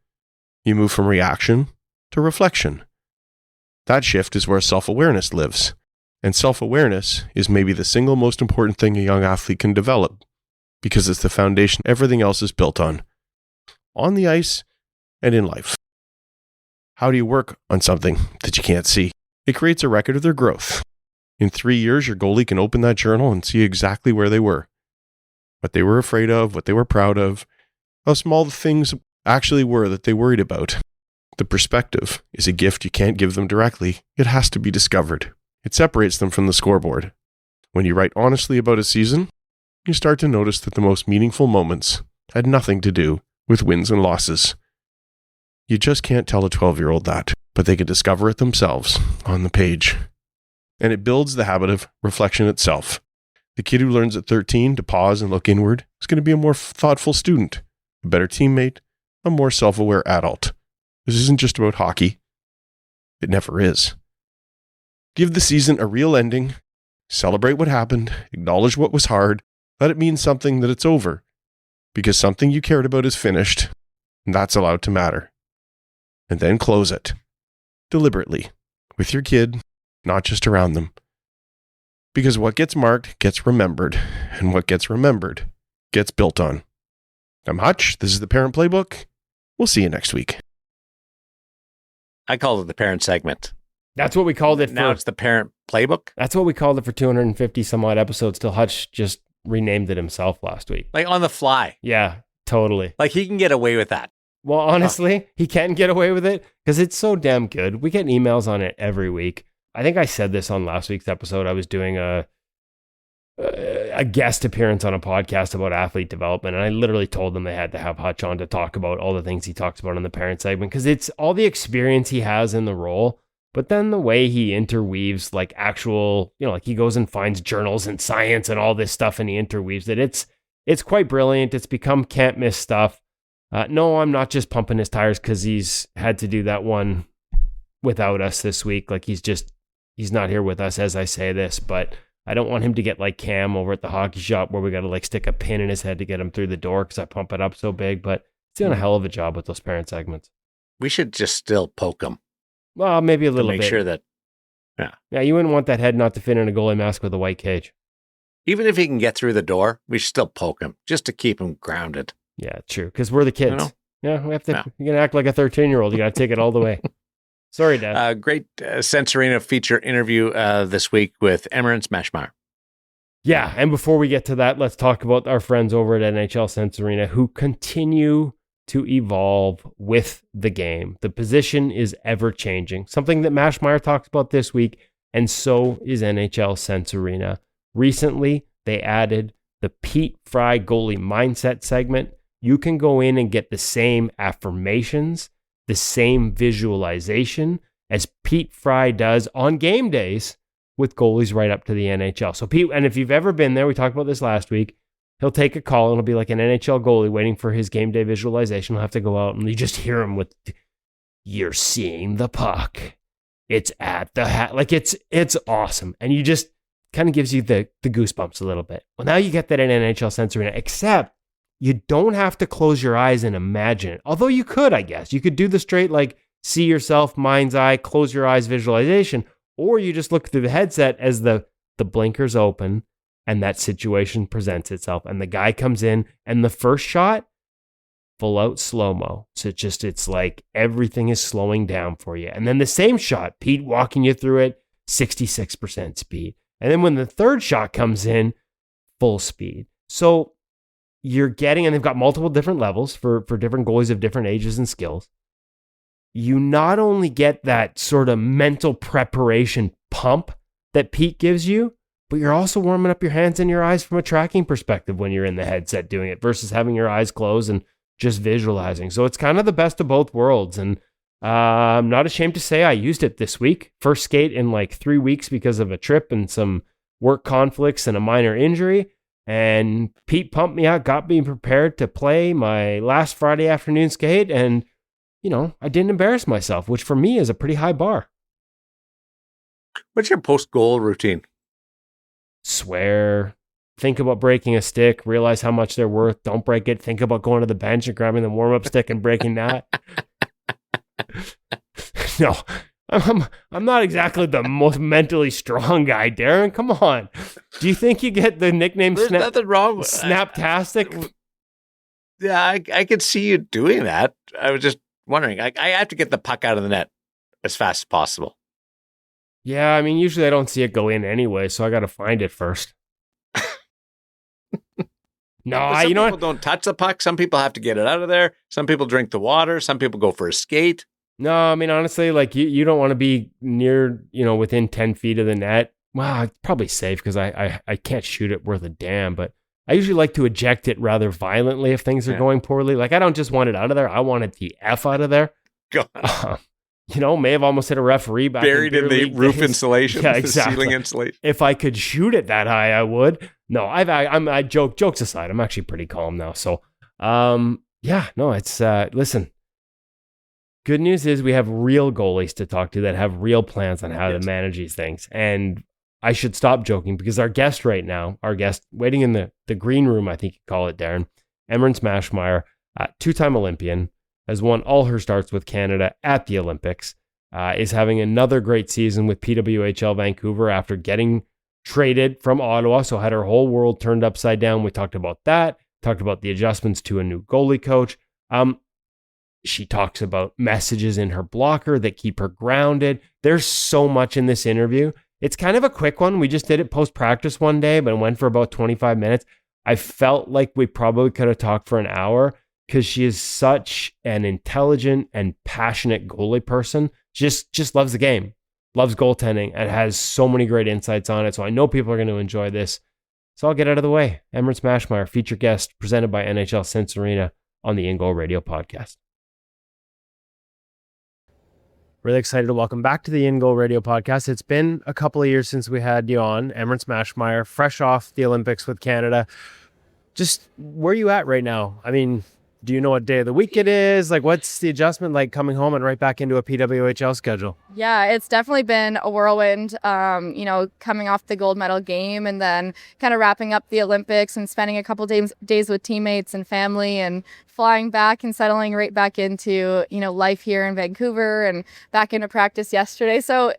You move from reaction to reflection. That shift is where self-awareness lives. And self-awareness is maybe the single most important thing a young athlete can develop, because it's the foundation everything else is built on the ice and in life. How do you work on something that you can't see? It creates a record of their growth. In 3 years, your goalie can open that journal and see exactly where they were, what they were afraid of, what they were proud of, how small the things actually were that they worried about. The perspective is a gift you can't give them directly. It has to be discovered. It separates them from the scoreboard. When you write honestly about a season, you start to notice that the most meaningful moments had nothing to do with wins and losses. You just can't tell a 12-year-old that, but they can discover it themselves on the page. And it builds the habit of reflection itself. The kid who learns at 13 to pause and look inward is going to be a more thoughtful student, a better teammate, a more self-aware adult. This isn't just about hockey. It never is. Give the season a real ending, celebrate what happened, acknowledge what was hard, let it mean something that it's over, because something you cared about is finished, and that's allowed to matter. And then close it, deliberately, with your kid, not just around them. Because what gets marked gets remembered, and what gets remembered gets built on. I'm Hutch, this is the Parent Playbook. We'll see you next week. I called it the parent segment. That's what we called it. Now it's the Parent Playbook. That's what we called it for 250 some odd episodes till Hutch just renamed it himself last week. Like on the fly. Yeah, totally. Like he can get away with that. Well, honestly, he can get away with it because it's so damn good. We get emails on it every week. I think I said this on last week's episode. I was doing a guest appearance on a podcast about athlete development, and I literally told them they had to have Hutch on to talk about all the things he talks about in the parent segment because it's all the experience he has in the role, but then the way he interweaves like actual, like he goes and finds journals and science and all this stuff and he interweaves it. It's quite brilliant. It's become can't miss stuff. No, I'm not just pumping his tires because he's had to do that one without us this week. Like he's not here with us as I say this, but I don't want him to get like Cam over at the hockey shop where we got to like stick a pin in his head to get him through the door because I pump it up so big, but he's doing a hell of a job with those parent segments. We should just still poke him. Well, maybe a little bit. Make sure that, yeah, you wouldn't want that head not to fit in a goalie mask with a white cage. Even if he can get through the door, we should still poke him just to keep him grounded. Yeah, true. Because we're the kids. Yeah, we have to. You're gonna act like a 13-year-old. You got to take it all the way. Sorry, Dad. Great Sensorina feature interview this week with Emerance Maschmeyer. Yeah, and before we get to that, let's talk about our friends over at NHL Sensorina who continue to evolve with the game. The position is ever changing. Something that Maschmeyer talks about this week, and so is NHL Sensorina. Recently, they added the Pete Fry goalie mindset segment. You can go in and get the same affirmations, the same visualization as Pete Fry does on game days with goalies right up to the NHL. So Pete, and if you've ever been there, we talked about this last week, he'll take a call and it'll be like an NHL goalie waiting for his game day visualization. He'll have to go out and you just hear him with, "You're seeing the puck. It's at the hat." Like it's awesome. And you just kind of gives you the goosebumps a little bit. Well, now you get that in NHL Sensorina, except you don't have to close your eyes and imagine it. Although you could, I guess. You could do the straight, like, see yourself, mind's eye, close your eyes visualization. Or you just look through the headset as the blinkers open and that situation presents itself. And the guy comes in and the first shot, full out slow-mo. So it's like everything is slowing down for you. And then the same shot, Pete walking you through it, 66% speed. And then when the third shot comes in, full speed. So you're getting, and they've got multiple different levels for different goalies of different ages and skills. You not only get that sort of mental preparation pump that Pete gives you, but you're also warming up your hands and your eyes from a tracking perspective when you're in the headset doing it versus having your eyes closed and just visualizing. So it's kind of the best of both worlds. And I'm not ashamed to say I used it this week. First skate in like 3 weeks because of a trip and some work conflicts and a minor injury. And Pete pumped me out, got me prepared to play my last Friday afternoon skate. And, I didn't embarrass myself, which for me is a pretty high bar. What's your post-goal routine? Swear, think about breaking a stick, realize how much they're worth, don't break it, think about going to the bench and grabbing the warm-up stick and breaking that. No, I'm not exactly the most mentally strong guy, Darren. Come on. Do you think you get the nickname There's nothing wrong with Snaptastic? Yeah, I could see you doing that. I was just wondering. I have to get the puck out of the net as fast as possible. Yeah, I mean, usually I don't see it go in anyway, so I got to find it first. No, some people don't touch the puck. Some people have to get it out of there. Some people drink the water. Some people go for a skate. No, I mean, honestly, like you don't want to be near, within 10 feet of the net. Well, it's probably safe because I can't shoot it worth a damn, but I usually like to eject it rather violently if things are going poorly. Like, I don't just want it out of there. I want it the F out of there. God. May have almost hit a referee back buried in the roof insulation, yeah, the exactly. ceiling insulation. If I could shoot it that high, I would. No, I jokes aside, I'm actually pretty calm now. So, it's listen. Good news is we have real goalies to talk to that have real plans on how to manage these things. And I should stop joking because our guest waiting in the green room, I think you call it, Darren, Emerance Maschmeyer, two-time Olympian, has won all her starts with Canada at the Olympics, is having another great season with PWHL Vancouver after getting traded from Ottawa, so had her whole world turned upside down. We talked about that, talked about the adjustments to a new goalie coach. She talks about messages in her blocker that keep her grounded. There's so much in this interview. It's kind of a quick one. We just did it post-practice one day, but it went for about 25 minutes. I felt like we probably could have talked for an hour because she is such an intelligent and passionate goalie person. Just loves the game, loves goaltending, and has so many great insights on it. So I know people are going to enjoy this. So I'll get out of the way. Emerance Maschmeyer, featured guest, presented by NHL Sense Arena on the In Goal Radio podcast. Really excited to welcome back to the In Goal Radio podcast. It's been a couple of years since we had you on, Emerance Maschmeyer, fresh off the Olympics with Canada. Just where are you at right now? I mean, do you know what day of the week it is? Like, what's the adjustment like coming home and right back into a PWHL schedule? Yeah, it's definitely been a whirlwind, coming off the gold medal game and then kind of wrapping up the Olympics and spending a couple days with teammates and family and flying back and settling right back into, life here in Vancouver and back into practice yesterday. So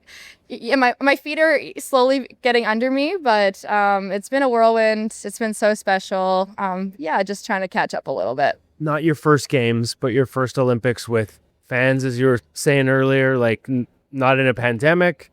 yeah, my feet are slowly getting under me, but it's been a whirlwind. It's been so special. Just trying to catch up a little bit. Not your first games, but your first Olympics with fans, as you were saying earlier, like not in a pandemic,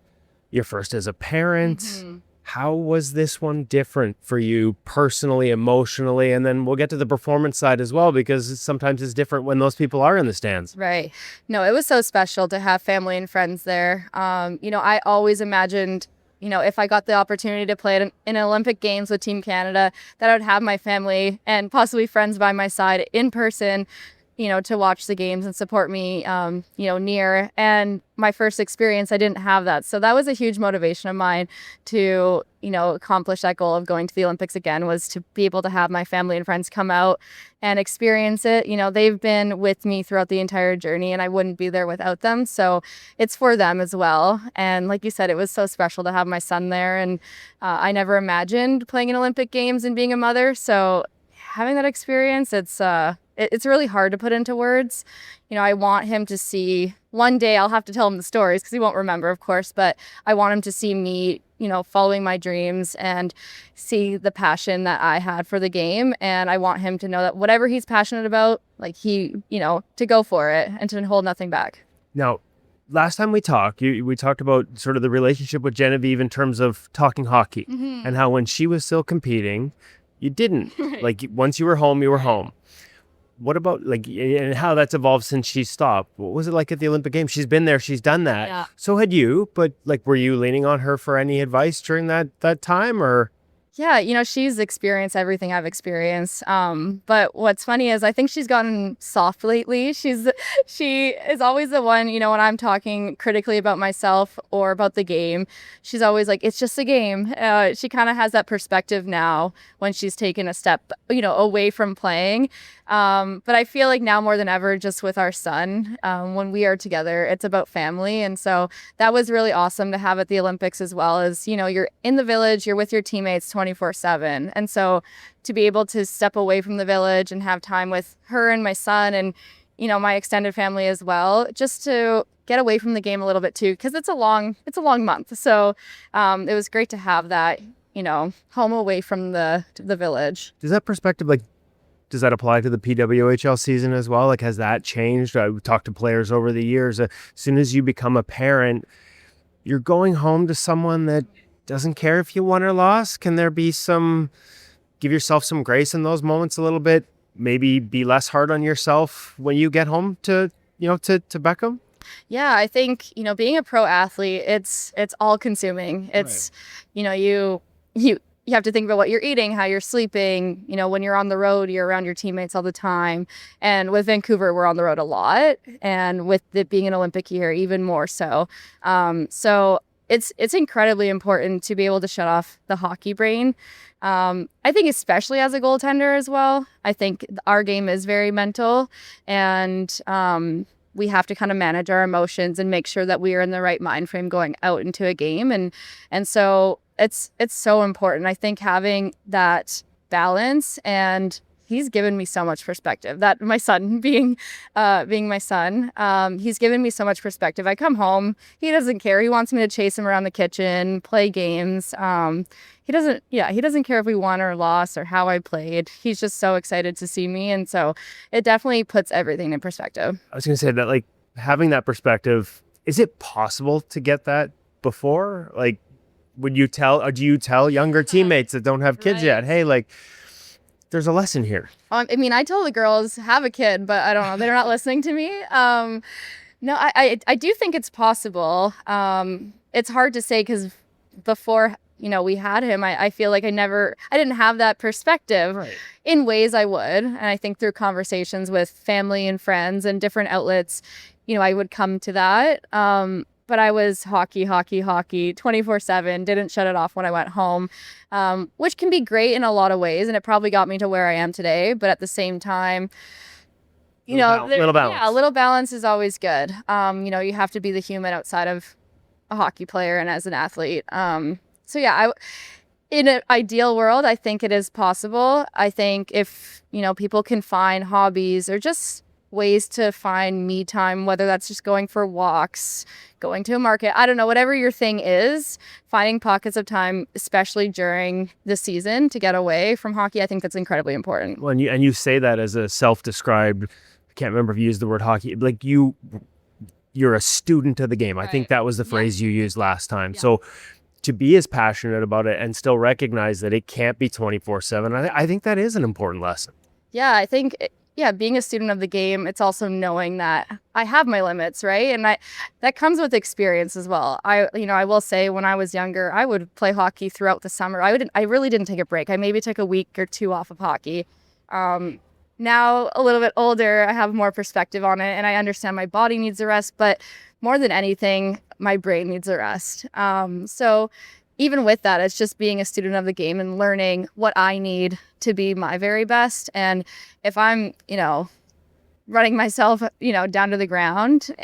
your first as a parent. Mm-hmm. How was this one different for you personally, emotionally? And then we'll get to the performance side as well, because sometimes it's different when those people are in the stands. Right. No, it was so special to have family and friends there. I always imagined, if I got the opportunity to play in Olympic Games with Team Canada, that I would have my family and possibly friends by my side in person, to watch the games and support me, near. And my first experience, I didn't have that. So that was a huge motivation of mine to, accomplish that goal of going to the Olympics again, was to be able to have my family and friends come out and experience it. They've been with me throughout the entire journey and I wouldn't be there without them. So it's for them as well. And like you said, it was so special to have my son there. And I never imagined playing in Olympic Games and being a mother. So having that experience, it's really hard to put into words. I want him to see, one day I'll have to tell him the stories because he won't remember, of course, but I want him to see me, following my dreams and see the passion that I had for the game. And I want him to know that whatever he's passionate about, like to go for it and to hold nothing back. Now, last time we talked, we talked about sort of the relationship with Genevieve in terms of talking hockey, mm-hmm. and how when she was still competing, you didn't. Like, once you were home, you were home. What about, and how that's evolved since she stopped? What was it like at the Olympic Games? She's been there, she's done that. Yeah. So had you, but were you leaning on her for any advice during that time, or? Yeah, she's experienced everything I've experienced. But what's funny is I think she's gotten soft lately. She is always the one, when I'm talking critically about myself or about the game, she's always like, it's just a game. She kind of has that perspective now when she's taken a step, away from playing. But I feel like now more than ever, just with our son, when we are together, it's about family. And so that was really awesome to have at the Olympics as well as, you're in the village, you're with your teammates 24/7. And so to be able to step away from the village and have time with her and my son and, my extended family as well, just to get away from the game a little bit too, because it's a long month. So it was great to have that, home away from the village. Does that perspective, does that apply to the PWHL season as well? Has that changed? I've talked to players over the years. As soon as you become a parent, you're going home to someone that doesn't care if you won or lost. Can there be give yourself some grace in those moments a little bit? Maybe be less hard on yourself when you get home to Beckham? Yeah, I think, being a pro athlete, it's all consuming. It's, you have to think about what you're eating, how you're sleeping. When you're on the road, you're around your teammates all the time. And with Vancouver, we're on the road a lot. And with it being an Olympic year, even more so. So it's incredibly important to be able to shut off the hockey brain. I think especially as a goaltender as well. I think our game is very mental. And we have to kind of manage our emotions and make sure that we are in the right mind frame going out into a game. And so it's so important. I think having that balance, and he's given me so much perspective. That my son being my son, he's given me so much perspective. I come home, he doesn't care. He wants me to chase him around the kitchen, play games. He doesn't care if we won or lost or how I played. He's just so excited to see me, and so it definitely puts everything in perspective. I was going to say that, having that perspective, is it possible to get that before? Do you tell younger teammates that don't have kids yet, hey, there's a lesson here? I tell the girls, have a kid, but I don't know, they're not listening to me. No, I do think it's possible. It's hard to say because before, we had him, I feel like I didn't have that perspective in ways I would. And I think through conversations with family and friends and different outlets, I would come to that. But I was hockey 24/7, didn't shut it off when I went home, which can be great in a lot of ways. And it probably got me to where I am today. But at the same time, little balance. Yeah, a little balance is always good. You have to be the human outside of a hockey player and as an athlete. So yeah, in an ideal world, I think it is possible. I think if, people can find hobbies or just ways to find me time, whether that's just going for walks, going to a market, I don't know, whatever your thing is, finding pockets of time, especially during the season, to get away from hockey, I think that's incredibly important. Well, and you say that as a self-described, I can't remember if you used the word hockey, you're a student of the game. I think that was the phrase you used last time. Yeah. So to be as passionate about it and still recognize that it can't be 24/7, I think that is an important lesson. Yeah, I think being a student of the game, it's also knowing that I have my limits, right? And that comes with experience as well. I will say when I was younger, I would play hockey throughout the summer. I really didn't take a break. I maybe took a week or two off of hockey. Now, a little bit older, I have more perspective on it, and I understand my body needs a rest, but more than anything, my brain needs a rest. So even with that, it's just being a student of the game and learning what I need to be my very best. And if I'm, running myself, down to the ground,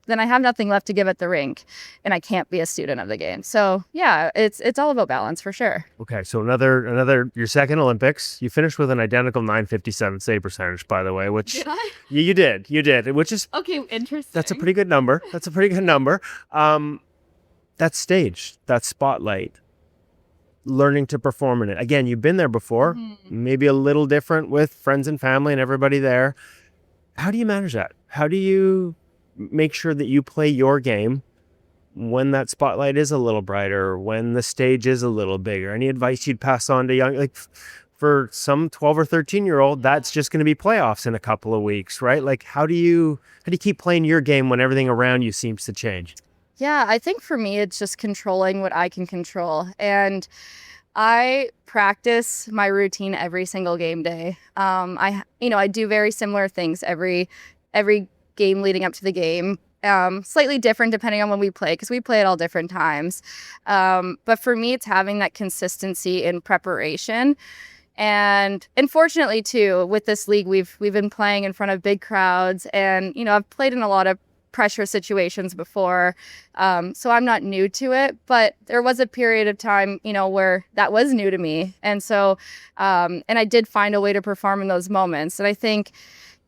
then I have nothing left to give at the rink, and I can't be a student of the game. So yeah, it's all about balance for sure. Okay, so another your second Olympics, you finished with an identical .957 save percentage, by the way, which did I? You did, which is okay. Interesting. That's a pretty good number. That stage, that spotlight, learning to perform in it. Again, you've been there before, maybe a little different with friends and family and everybody there. How do you manage that? How do you make sure that you play your game when that spotlight is a little brighter, when the stage is a little bigger? Any advice you'd pass on to young, for some 12 or 13-year-old, that's just going to be playoffs in a couple of weeks, right? How do you keep playing your game when everything around you seems to change? Yeah, I think for me, it's just controlling what I can control. And I practice my routine every single game day. I do very similar things every game leading up to the game. Slightly different depending on when we play, because we play at all different times. But for me, it's having that consistency in preparation. And unfortunately, too, with this league, we've been playing in front of big crowds, and I've played in a lot of pressure situations before, so I'm not new to it. But there was a period of time, where that was new to me, and so and I did find a way to perform in those moments. And I think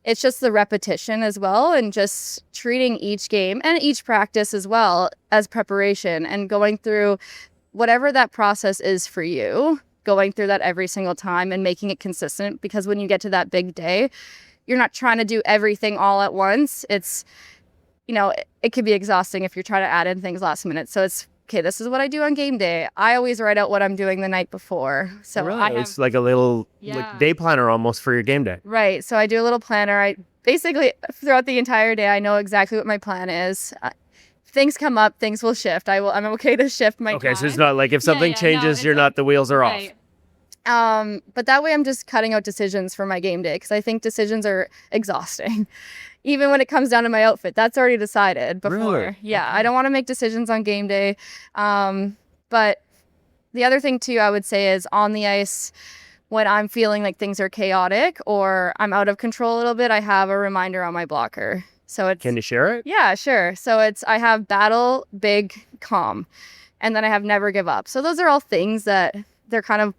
it's just the repetition as well, and just treating each game and each practice as well as preparation, and going through whatever that process is for you, going through that every single time and making it consistent. Because when you get to that big day, you're not trying to do everything all at once. It's, it can be exhausting if you're trying to add in things last minute. So it's, okay, this is what I do on game day. I always write out what I'm doing the night before. So really? It's like a little like day planner almost for your game day. Right. So I do a little planner. I basically, throughout the entire day, I know exactly what my plan is. Things come up, things will shift. I'm okay to shift my Okay, time. so it's not like if something changes, you're not, the wheels are right. off. But that way I'm just cutting out decisions for my game day, because I think decisions are exhausting. Even when it comes down to my outfit, that's already decided before. Really? Yeah, okay. I don't want to make decisions on game day. But the other thing too, I would say, is on the ice, when I'm feeling like things are chaotic or I'm out of control a little bit, I have a reminder on my blocker. So it's, can you share it? Yeah, sure. So I have battle, big, calm, and then I have never give up. So those are all things that they're kind of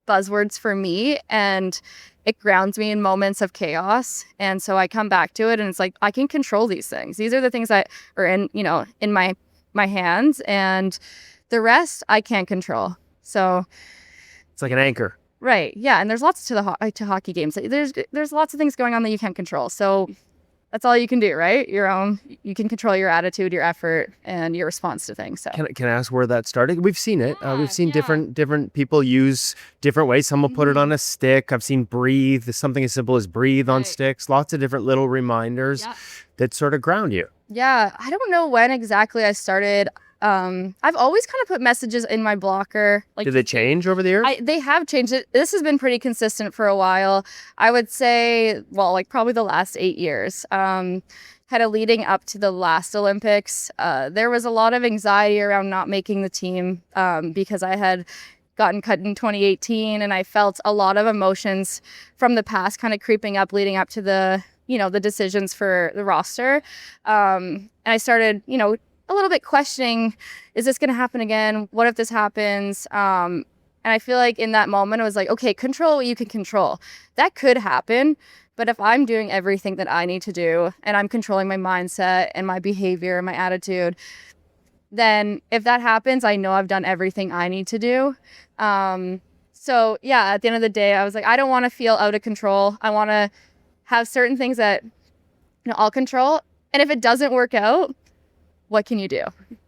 buzzwords for me, and it grounds me in moments of chaos. And so I come back to it, and it's like, I can control these things. These are the things that are in my hands, and the rest I can't control. So it's like an anchor. Right. Yeah. And there's lots to hockey games. There's lots of things going on that you can't control. So that's all you can do, right? You can control your attitude, your effort, and your response to things. So can I ask where that started? We've seen it. We've seen different people use different ways. Some will put it on a stick. I've seen breathe. Something as simple as breathe on sticks. Lots of different little reminders that sort of ground you. Yeah. I don't know when exactly I started. I've always kind of put messages in my blocker. Like, did they change over the years? They have changed it. This has been pretty consistent for a while. I would say, probably the last 8 years. Kind of leading up to the last Olympics, there was a lot of anxiety around not making the team, because I had gotten cut in 2018, and I felt a lot of emotions from the past kind of creeping up leading up to the decisions for the roster. And I started, a little bit questioning, is this going to happen again? What if this happens? And I feel like in that moment, it was like, okay, control what you can control. That could happen. But if I'm doing everything that I need to do, and I'm controlling my mindset and my behavior and my attitude, then if that happens, I know I've done everything I need to do. So yeah, at the end of the day, I was like, I don't want to feel out of control. I want to have certain things that I'll control. And if it doesn't work out, what can you do?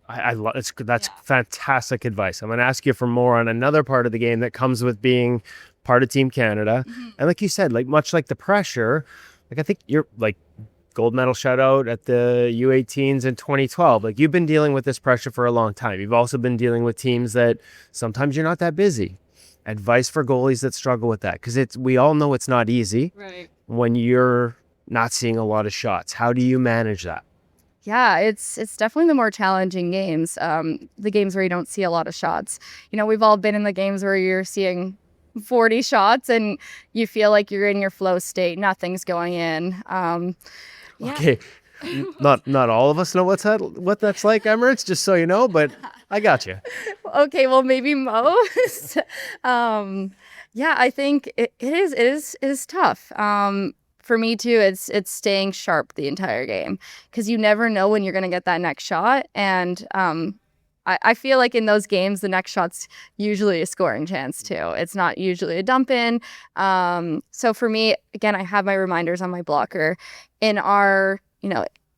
I love it. That's fantastic advice. I'm going to ask you for more on another part of the game that comes with being part of Team Canada. And like you said, much like the pressure, I think you're gold medal shutout at the U18s in 2012. You've been dealing with this pressure for a long time. You've also been dealing with teams that sometimes you're not that busy. Advice for goalies that struggle with that, because we all know it's not easy when you're not seeing a lot of shots. How do you manage that? Yeah, it's definitely the more challenging games, the games where you don't see a lot of shots. We've all been in the games where you're seeing 40 shots and you feel like you're in your flow state. Nothing's going in. Okay, not all of us know what that's like, Emerance, just so you know, but I got you. Okay, well, maybe most. I think it is tough. For me too, it's staying sharp the entire game, because you never know when you're going to get that next shot. And I feel like in those games, the next shot's usually a scoring chance too. It's not usually a dump in. So for me, again, I have my reminders on my blocker. In our,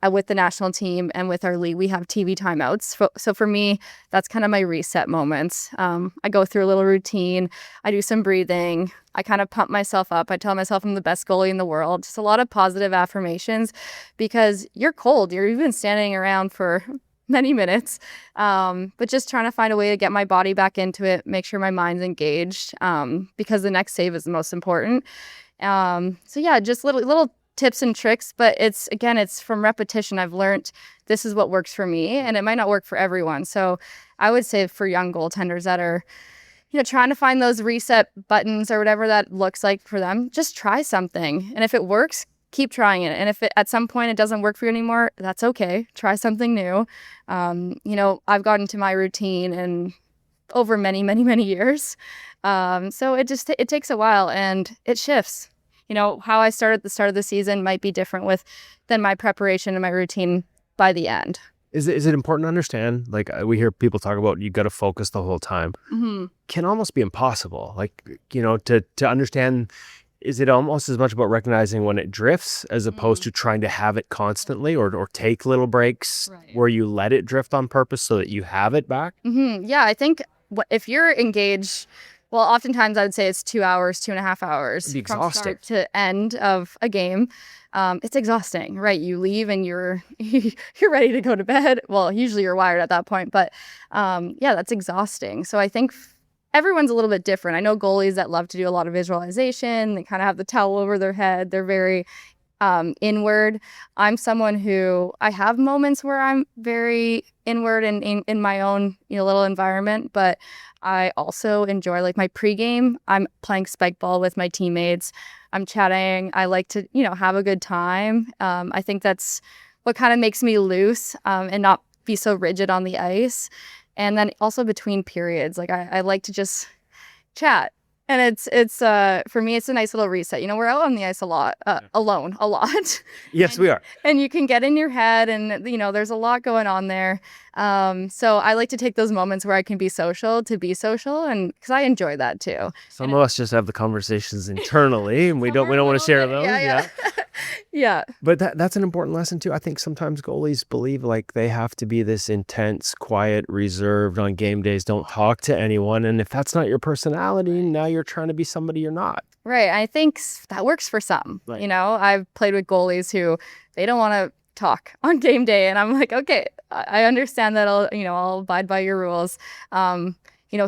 with the national team and with our league, we have TV timeouts. So for me, that's kind of my reset moments. I go through a little routine. I do some breathing. I kind of pump myself up. I tell myself I'm the best goalie in the world. Just a lot of positive affirmations, because you've been standing around for many minutes. But just trying to find a way to get my body back into it, make sure my mind's engaged, because the next save is the most important. So yeah, just little tips and tricks, but it's from repetition. I've learned this is what works for me, and it might not work for everyone. So I would say for young goaltenders that are, trying to find those reset buttons or whatever that looks like for them, just try something. And if it works, keep trying it. And if at some point it doesn't work for you anymore, that's okay. Try something new. I've gotten to my routine and over many, many, many years. So it takes a while and it shifts. How I started at the start of the season might be different than my preparation and my routine by the end. Is it important to understand? Like we hear people talk about you got to focus the whole time. Mm-hmm. Can almost be impossible. Like, to understand, is it almost as much about recognizing when it drifts as opposed to trying to have it constantly or take little breaks where you let it drift on purpose so that you have it back? Mm-hmm. Yeah, I think if you're engaged, well, oftentimes I would say it's 2 hours, 2.5 hours from start to end of a game. It's exhausting, right? You leave and you're ready to go to bed. Well, usually you're wired at that point, but that's exhausting. So I think everyone's a little bit different. I know goalies that love to do a lot of visualization. They kind of have the towel over their head. They're very inward. I'm someone who I have moments where I'm very inward and in my own little environment, but I also enjoy like my pregame. I'm playing spike ball with my teammates. I'm chatting. I like to have a good time. I think that's what kind of makes me loose and not be so rigid on the ice. And then also between periods, like I like to just chat. And it's for me, it's a nice little reset. We're out on the ice a lot, alone a lot. Yes, we are. And you can get in your head and, there's a lot going on there. So I like to take those moments where I can be social and because I enjoy that too. Some of us just have the conversations internally and we don't want to share those. Yeah. Yeah. But that's an important lesson too. I think sometimes goalies believe like they have to be this intense, quiet, reserved on game days, don't talk to anyone. And if that's not your personality, now you're trying to be somebody you're not. Right. I think that works for some. Right. I've played with goalies who they don't want to talk on game day. And I'm like, okay, I understand that I'll abide by your rules.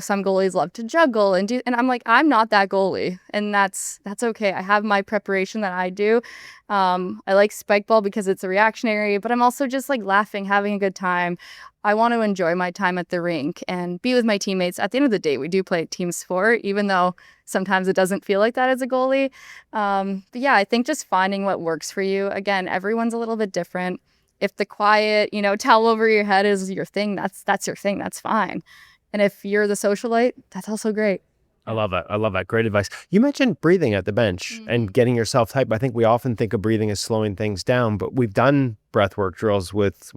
Some goalies love to juggle and I'm like, I'm not that goalie, and that's okay. I have my preparation that I do. I like spike ball because it's a reactionary, but I'm also just like laughing, having a good time. I want to enjoy my time at the rink and be with my teammates. At the end of the day, we do play team sport, even though sometimes it doesn't feel like that as a goalie. But yeah, I think just finding what works for you. Again, everyone's a little bit different. If the quiet, towel over your head is your thing, that's your thing. That's fine. And if you're the socialite, that's also great. I love that. Great advice. You mentioned breathing at the bench and getting yourself type. I think we often think of breathing as slowing things down, but we've done breathwork drills with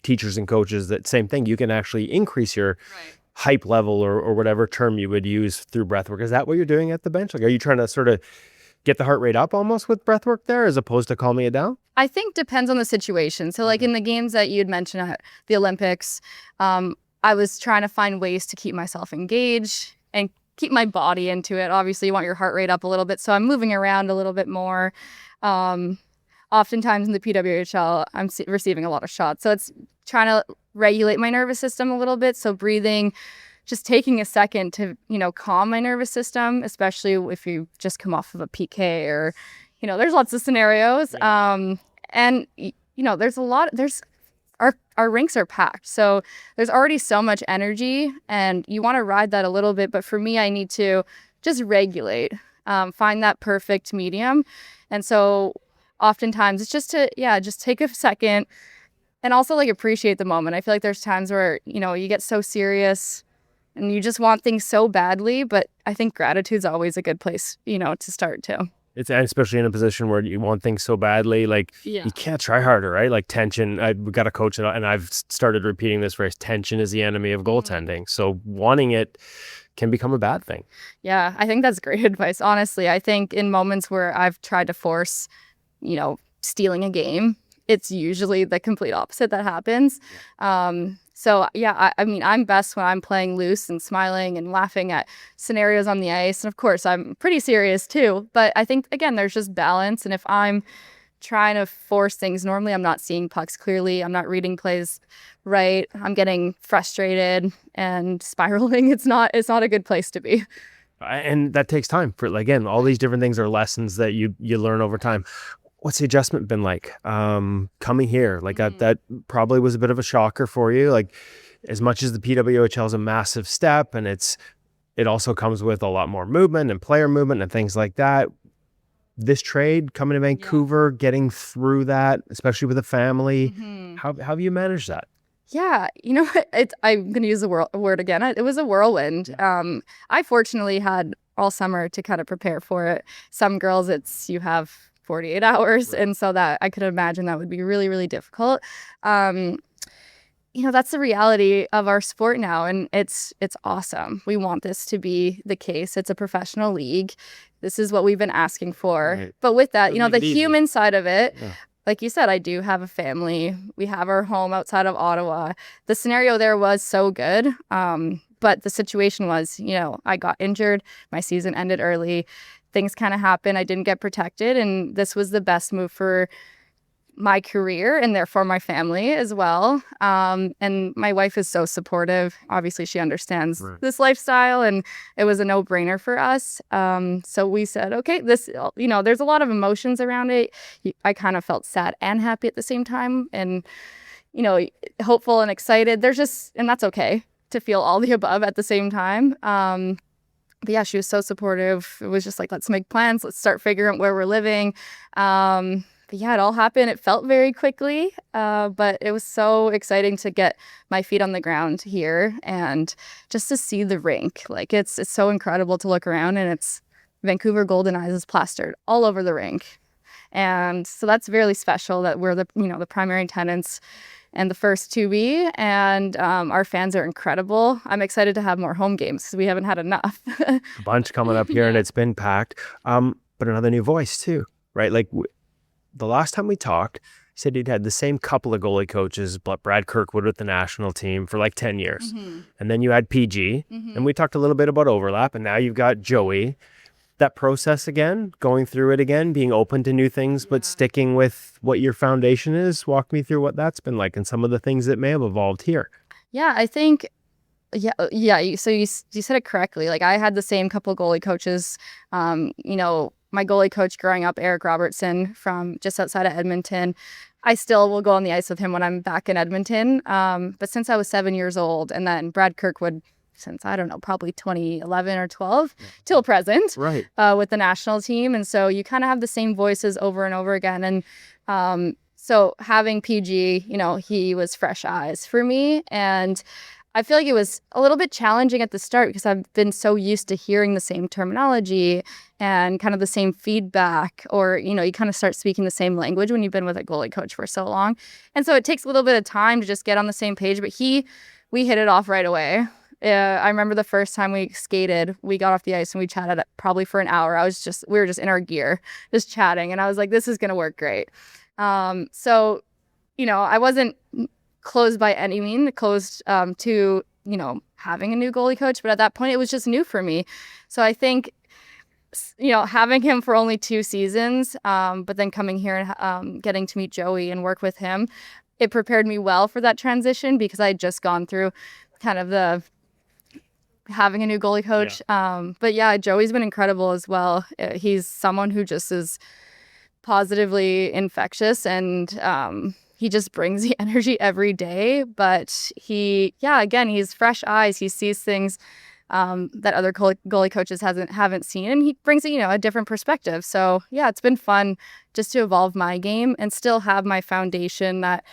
teachers and coaches that same thing. You can actually increase your hype level or whatever term you would use through breathwork. Is that what you're doing at the bench? Like, are you trying to sort of get the heart rate up almost with breathwork there as opposed to calming it down? I think depends on the situation. So like in the games that you'd mentioned at the Olympics, I was trying to find ways to keep myself engaged and keep my body into it. Obviously, you want your heart rate up a little bit, so I'm moving around a little bit more. Oftentimes in the PWHL, I'm receiving a lot of shots, so it's trying to regulate my nervous system a little bit. So breathing, just taking a second to calm my nervous system, especially if you just come off of a PK or there's lots of scenarios. And there's our rinks are packed. So there's already so much energy and you want to ride that a little bit. But for me, I need to just regulate, find that perfect medium. And so oftentimes it's just just take a second and also like appreciate the moment. I feel like there's times where, you get so serious and you just want things so badly. But I think gratitude's always a good place, to start too. It's especially in a position where you want things so badly, like you can't try harder, right? Like tension. We got a coach and I've started repeating this phrase: tension is the enemy of goaltending. So wanting it can become a bad thing. Yeah, I think that's great advice. Honestly, I think in moments where I've tried to force, stealing a game, it's usually the complete opposite that happens. So yeah, I mean, I'm best when I'm playing loose and smiling and laughing at scenarios on the ice. And of course, I'm pretty serious too. But I think, again, there's just balance. And if I'm trying to force things. Normally, I'm not seeing pucks clearly. I'm not reading plays right. I'm getting frustrated and spiraling. It's not a good place to be. And that takes time for, again, all these different things are lessons that you learn over time. What's the adjustment been like coming here? Like that probably was a bit of a shocker for you. Like, as much as the PWHL is a massive step, and it also comes with a lot more movement and player movement and things like that. This trade coming to Vancouver, getting through that, especially with a family, how have you managed that? Yeah, I'm going to use the word again. It was a whirlwind. I fortunately had all summer to kind of prepare for it. Some girls, you have 48 hours. Right. And so that I could imagine that would be really, really difficult. That's the reality of our sport now. And it's awesome. We want this to be the case. It's a professional league. This is what we've been asking for. Right. But with that, the human side of it, like you said, I do have a family. We have our home outside of Ottawa. The scenario there was so good. But the situation was, I got injured. My season ended early. Things kind of happened. I didn't get protected. And this was the best move for my career and therefore my family as well. And my wife is so supportive. Obviously, she understands this lifestyle, and it was a no-brainer for us. So we said, okay, this, there's a lot of emotions around it. I kind of felt sad and happy at the same time, and, hopeful and excited. And that's okay to feel all the above at the same time. But yeah, she was so supportive. It was just like, let's make plans. Let's start figuring out where we're living. But yeah, it all happened. It felt very quickly, but it was so exciting to get my feet on the ground here and just to see the rink. Like, it's so incredible to look around, and it's Vancouver Goldeneyes is plastered all over the rink. And so that's really special that we're the primary tenants and the first to be, and our fans are incredible. I'm excited to have more home games because we haven't had enough. A bunch coming up here, and it's been packed. But another new voice too, right? Like, the last time we talked, he said he'd had the same couple of goalie coaches, Brad Kirkwood with the national team for like 10 years. And then you had PG, and we talked a little bit about overlap, and now you've got Joey. That process again, going through it again, being open to new things, but sticking with what your foundation is. Walk me through what that's been like and some of the things that may have evolved here. Yeah, I think... Yeah. So you said it correctly. Like, I had the same couple goalie coaches. My goalie coach growing up, Eric Robertson, from just outside of Edmonton. I still will go on the ice with him when I'm back in Edmonton. But since I was 7 years old, and then Brad Kirkwood, since, I don't know, probably 2011 or 12 till present, right, with the national team. And so you kind of have the same voices over and over again. And so having PG, he was fresh eyes for me. And I feel like it was a little bit challenging at the start because I've been so used to hearing the same terminology and kind of the same feedback, or, you kind of start speaking the same language when you've been with a goalie coach for so long. And so it takes a little bit of time to just get on the same page, but we hit it off right away. I remember the first time we skated, we got off the ice and we chatted probably for an hour. We were just in our gear, just chatting. And I was like, this is going to work great. So, I wasn't closed by any means, closed to, having a new goalie coach. But at that point, it was just new for me. So I think, having him for only 2 seasons, but then coming here and getting to meet Joey and work with him, it prepared me well for that transition because I had just gone through kind of having a new goalie coach. Yeah. But yeah, Joey's been incredible as well. He's someone who just is positively infectious, and he just brings the energy every day. But he's fresh eyes. He sees things that other goalie coaches haven't seen, and he brings a different perspective. So yeah, it's been fun just to evolve my game and still have my foundation that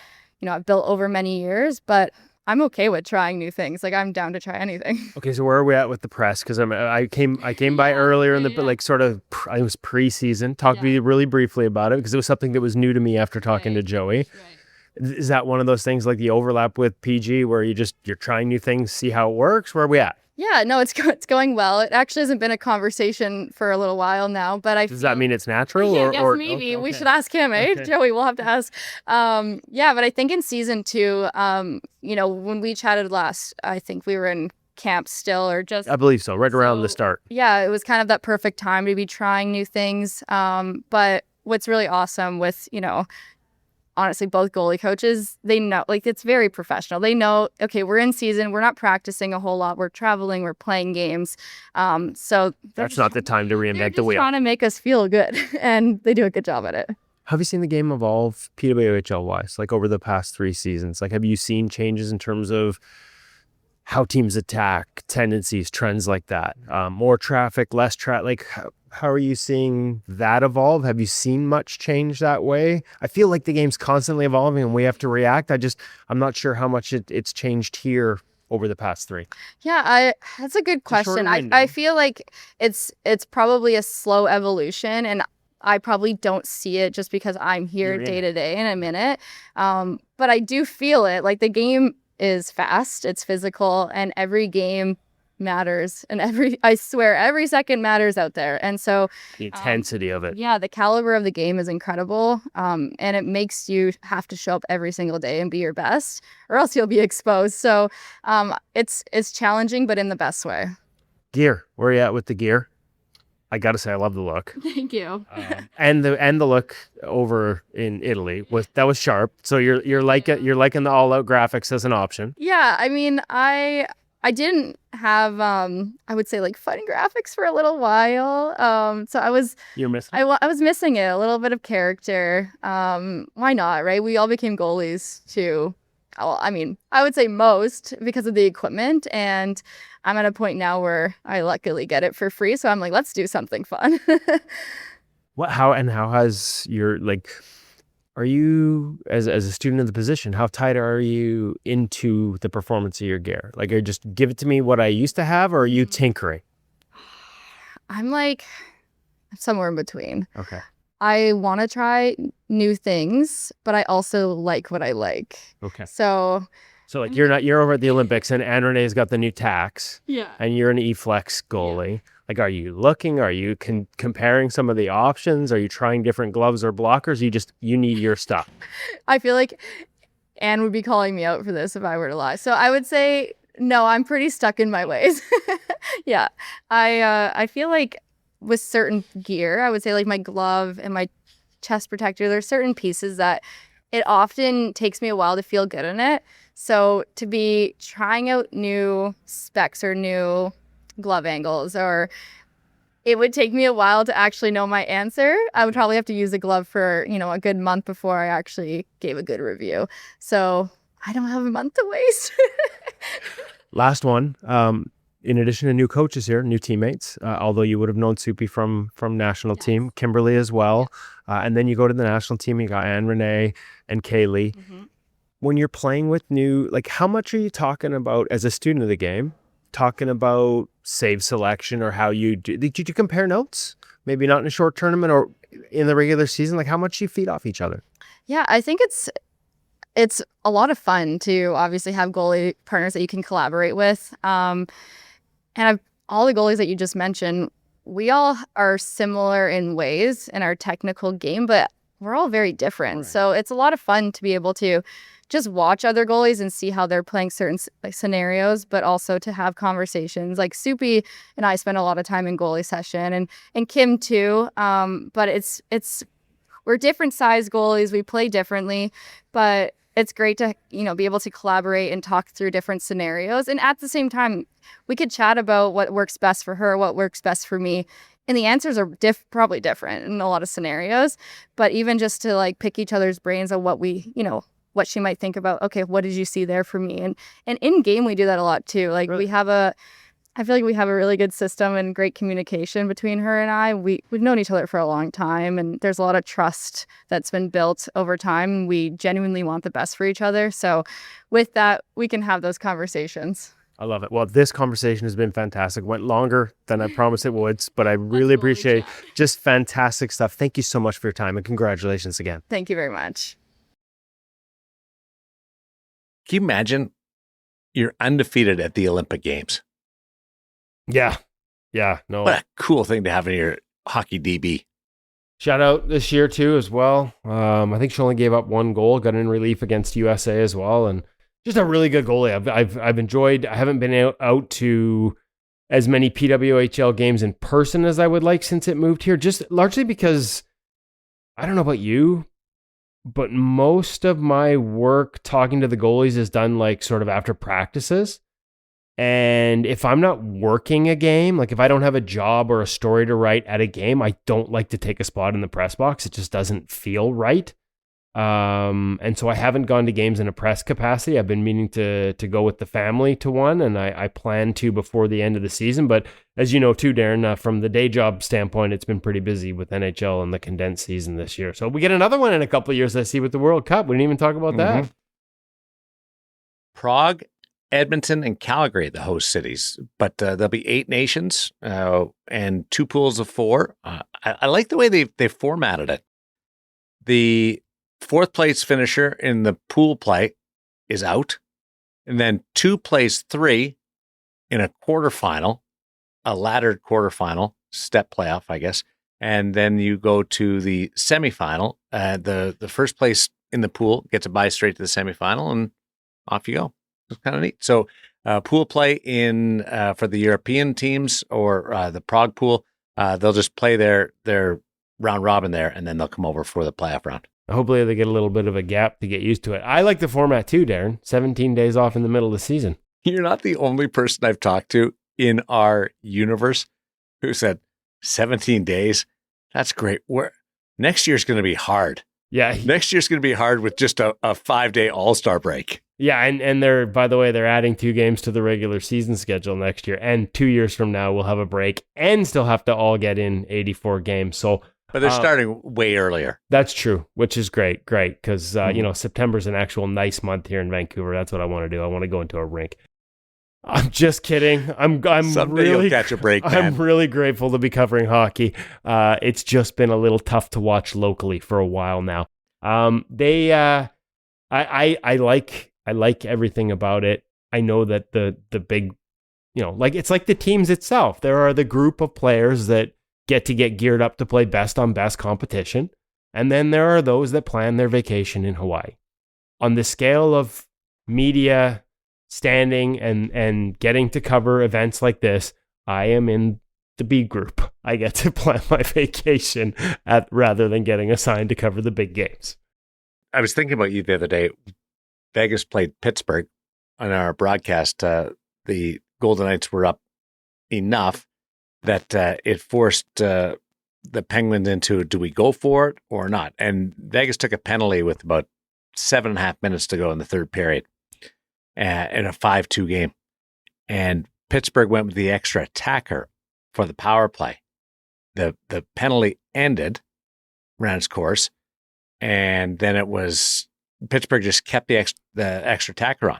I've built over many years. But I'm okay with trying new things. Like, I'm down to try anything. Okay, so where are we at with the press? Because I came by earlier in the like sort of it was preseason. Talk to me really briefly about it because it was something that was new to me after talking to Joey. Right. Is that one of those things like the overlap with PG where you're trying new things, see how it works? Where are we at? Yeah, no, it's going well. It actually hasn't been a conversation for a little while now, but does that mean it's natural? Yeah, I guess maybe. Okay. We should ask him, eh? Okay. Joey, we'll have to ask. Yeah, but I think in season 2, when we chatted last, I think we were in camp still, or just... I believe so, around the start. Yeah, it was kind of that perfect time to be trying new things. But what's really awesome with, honestly, both goalie coaches, they know, like, it's very professional. They know, okay, we're in season, we're not practicing a whole lot, we're traveling, we're playing games. So That's not the time to they're reinvent just the wheel. trying to make us feel good, and they do a good job at it. Have you seen the game evolve PWHL wise, like over the past 3 seasons? Like, have you seen changes in terms of how teams attack, tendencies, trends like that? More traffic, less traffic? Like, how are you seeing that evolve? Have you seen much change that way? I feel like the game's constantly evolving and we have to react. I'm not sure how much it's changed here over the past 3. Yeah, that's a good question. I feel like it's probably a slow evolution, and I probably don't see it just because I'm here day to day in a minute. But I do feel it. Like, the game is fast, it's physical, and every game matters. And I swear, every second matters out there. And so The intensity of it. yeah, the caliber of the game is incredible. And it makes you have to show up every single day and be your best, or else you'll be exposed. So it's challenging, but in the best way. Gear. Where are you at with the gear? I gotta say, I love the look. Thank you. And the look over in Italy was sharp. So you're liking the all out graphics as an option. Yeah, I mean, I didn't have I would say, like, fun graphics for a little while. So You're missing. I was missing it, a little bit of character. Why not, right? We all became goalies too. Well, I mean, I would say most because of the equipment, and I'm at a point now where I luckily get it for free. So I'm like, let's do something fun. How has your, like, are you as a student of the position, how tight are you into the performance of your gear? Like, are you just give it to me what I used to have, or are you tinkering? I'm like somewhere in between. Okay. I want to try new things, but I also like what I like. Okay. So like, you're over at the Olympics and Anne Renee's got the new tax. yeah. And you're an E-Flex goalie. Like, are you looking? Are you comparing some of the options? Are you trying different gloves or blockers? You need your stuff. I feel like Anne would be calling me out for this if I were to lie. So I would say, no, I'm pretty stuck in my ways. Yeah. I feel like with certain gear, I would say, like, my glove and my chest protector, there's certain pieces that it often takes me a while to feel good in it. So to be trying out new specs or new glove angles, or it would take me a while to actually know my answer. I would probably have to use a glove for, a good month before I actually gave a good review. So I don't have a month to waste. Last one. In addition to new coaches here, new teammates, although you would have known Soupy from national team, Kimberly as well. And then you go to the national team, you got Anne Renee and Kaylee. Mm-hmm. When you're playing with new, like, how much are you talking about as a student of the game, talking about save selection, or how you do? Did you compare notes? Maybe not in a short tournament or in the regular season? Like, how much do you feed off each other? Yeah, I think it's a lot of fun to obviously have goalie partners that you can collaborate with. And all the goalies that you just mentioned, we all are similar in ways in our technical game, but we're all very different. Right. So it's a lot of fun to be able to just watch other goalies and see how they're playing certain scenarios, but also to have conversations. Like, Soupy and I spend a lot of time in goalie session, and Kim too. But it's we're different size goalies. We play differently, but it's great to, be able to collaborate and talk through different scenarios. And at the same time, we could chat about what works best for her, what works best for me. And the answers are probably different in a lot of scenarios. But even just to, like, pick each other's brains on what we, what she might think about. Okay, what did you see there for me? And in game, we do that a lot too. Like, really? I feel like we have a really good system and great communication between her and I. We've known each other for a long time, and there's a lot of trust that's been built over time. We genuinely want the best for each other. So with that, we can have those conversations. I love it. Well, this conversation has been fantastic. Went longer than I promised it would, but I really appreciate just fantastic stuff. Thank you so much for your time, and congratulations again. Thank you very much. Can you imagine you're undefeated at the Olympic Games? Yeah. No. What a cool thing to have in your hockey DB. Shout out this year too as well. I think she only gave up 1 goal, got in relief against USA as well, and just a really good goalie. I've enjoyed. I haven't been out to as many PWHL games in person as I would like since it moved here, just largely because I don't know about you, but most of my work talking to the goalies is done like sort of after practices. And if I'm not working a game, like if I don't have a job or a story to write at a game, I don't like to take a spot in the press box. It just doesn't feel right. And so I haven't gone to games in a press capacity. I've been meaning to go with the family to one, and I plan to before the end of the season. But as you know too, Darren, from the day job standpoint, it's been pretty busy with NHL and the condensed season this year. So we get another one in a couple of years, I see, with the World Cup. We didn't even talk about that. Prague, Edmonton, and Calgary, the host cities. But there'll be 8 nations and 2 pools of 4. I like the way they formatted it. The 4th place finisher in the pool play is out. And then 2 plays 3 in a quarterfinal, a laddered quarterfinal, step playoff, I guess. And then you go to the semifinal. The first place in the pool gets a bye straight to the semifinal, and off you go. It's kind of neat. So pool play in for the European teams or the Prague pool, they'll just play their round robin there, and then they'll come over for the playoff round. Hopefully they get a little bit of a gap to get used to it. I like the format too, Darren. 17 days off in the middle of the season. You're not the only person I've talked to in our universe who said 17 days. That's great. Next year's going to be hard. Yeah. Next year's going to be hard with just a 5-day all-star break. Yeah, and they're, by the way, they're adding 2 games to the regular season schedule next year. And 2 years from now, we'll have a break and still have to all get in 84 games. So, but they're starting way earlier. That's true, which is great, because September's an actual nice month here in Vancouver. That's what I want to do. I want to go into a rink. I'm just kidding. I'm Someday really, you'll catch a break, man. I'm really grateful to be covering hockey. It's just been a little tough to watch locally for a while now. I like everything about it. I know that the big, it's like the teams itself. There are the group of players that get geared up to play best on best competition. And then there are those that plan their vacation in Hawaii. On the scale of media standing and getting to cover events like this, I am in the B group. I get to plan my vacation rather than getting assigned to cover the big games. I was thinking about you the other day. Vegas played Pittsburgh on our broadcast. The Golden Knights were up enough that it forced the Penguins into, do we go for it or not? And Vegas took a penalty with about 7.5 minutes to go in the third period in a 5-2 game. And Pittsburgh went with the extra attacker for the power play. The penalty ran its course, and then it was Pittsburgh just kept the extra attacker on.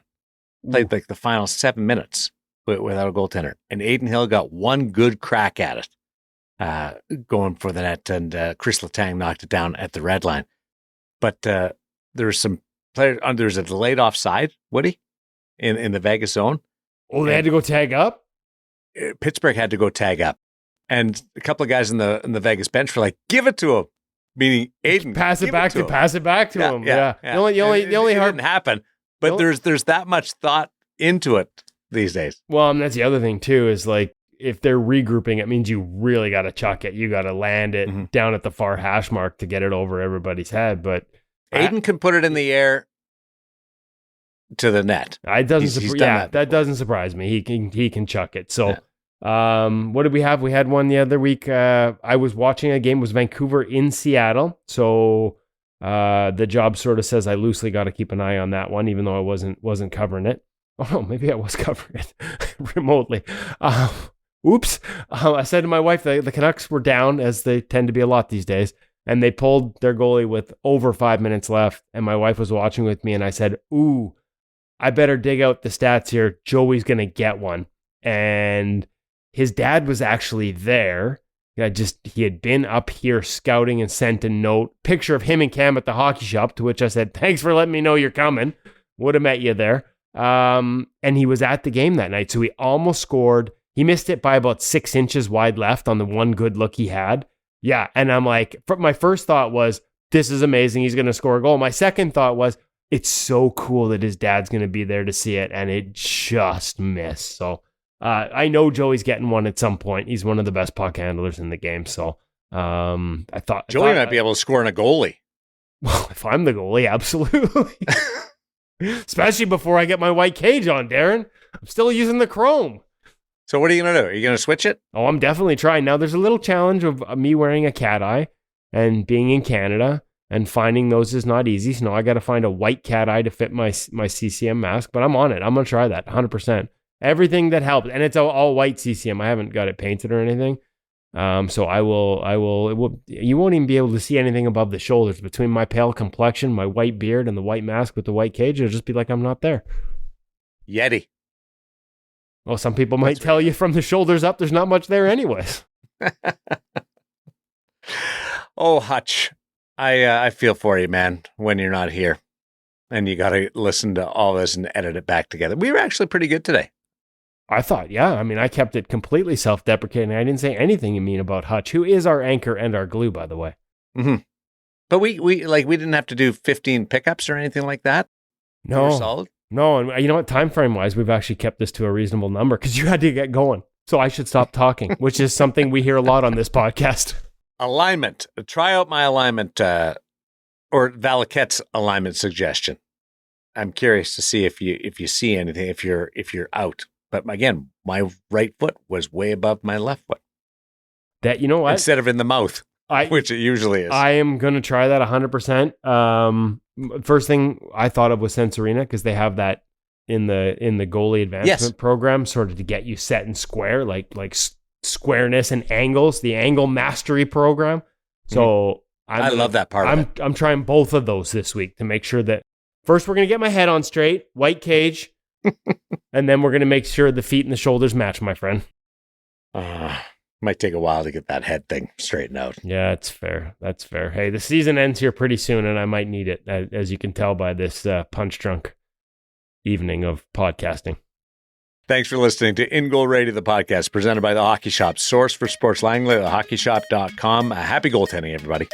Played like the final 7 minutes without a goaltender. And Aiden Hill got one good crack at it, going for the net, and Chris Letang knocked it down at the red line. But there was some players, there was a delayed offside, Woody, in the Vegas zone. Oh, they had to go tag up? Pittsburgh had to go tag up. And a couple of guys in the Vegas bench were like, give it to him. Meaning Aiden. Pass it back to him. Yeah. The only hard didn't happen. But there's that much thought into it these days. Well, and that's the other thing too, is like if they're regrouping, it means you really got to chuck it. You got to land it down at the far hash mark to get it over everybody's head. But Aiden can put it in the air to the net. That doesn't surprise me. He can chuck it. So, what did we have? We had one the other week. I was watching a game. It was Vancouver in Seattle. So the job sort of says I loosely got to keep an eye on that one, even though I wasn't covering it. Oh no, maybe I was covering it remotely. Oops. I said to my wife, the Canucks were down, as they tend to be a lot these days, and they pulled their goalie with over 5 minutes left. And my wife was watching with me, and I said, "Ooh, I better dig out the stats here. Joey's going to get one." And his dad was actually there. He had been up here scouting and sent a note, picture of him and Cam at the hockey shop, to which I said, "Thanks for letting me know you're coming. Would have met you there." And he was at the game that night. So he almost scored. He missed it by about 6 inches wide left on the one good look he had. Yeah. And I'm like, my first thought was, this is amazing. He's going to score a goal. My second thought was, it's so cool that his dad's going to be there to see it. And it just missed. So I know Joey's getting one at some point. He's one of the best puck handlers in the game. So Joey might be able to score in a goalie. Well, if I'm the goalie, absolutely. Especially before I get my white cage on, Darren. I'm still using the chrome. So what are you going to do? Are you going to switch it? Oh, I'm definitely trying. Now, there's a little challenge of me wearing a cat eye and being in Canada, and finding those is not easy. So now I got to find a white cat eye to fit my CCM mask, but I'm on it. I'm going to try that 100%. Everything that helps. And it's all white CCM. I haven't got it painted or anything. So you won't even be able to see anything above the shoulders. Between my pale complexion, my white beard, and the white mask with the white cage, it'll just be like I'm not there. Yeti. Well, some people might tell you from the shoulders up, there's not much there anyways. Oh, Hutch. I feel for you, man, when you're not here. And you got to listen to all this and edit it back together. We were actually pretty good today. I thought, yeah. I mean, I kept it completely self-deprecating. I didn't say anything you mean about Hutch, who is our anchor and our glue, by the way. Mm-hmm. But we didn't have to do 15 pickups or anything like that. No, we were solid. No, and you know what? Time frame wise, we've actually kept this to a reasonable number because you had to get going. So I should stop talking, which is something we hear a lot on this podcast. Alignment. Try out my alignment or Valaquette's alignment suggestion. I'm curious to see if you see anything if you're out. But again, my right foot was way above my left foot. That, you know what? Instead of in the mouth, which it usually is. I am going to try that 100%. First thing I thought of was Sensorina, because they have that in the goalie advancement program, sort of to get you set and square, like squareness and angles, the angle mastery program. So I love that part of it. I'm trying both of those this week to make sure that first we're going to get my head on straight, white cage, and then we're going to make sure the feet and the shoulders match, my friend. Might take a while to get that head thing straightened out. Yeah, it's fair. That's fair. Hey, the season ends here pretty soon, and I might need it, as you can tell by this punch-drunk evening of podcasting. Thanks for listening to In Goal Radio, the podcast presented by The Hockey Shop, source for sports Langley, thehockeyshop.com. Happy goaltending, everybody.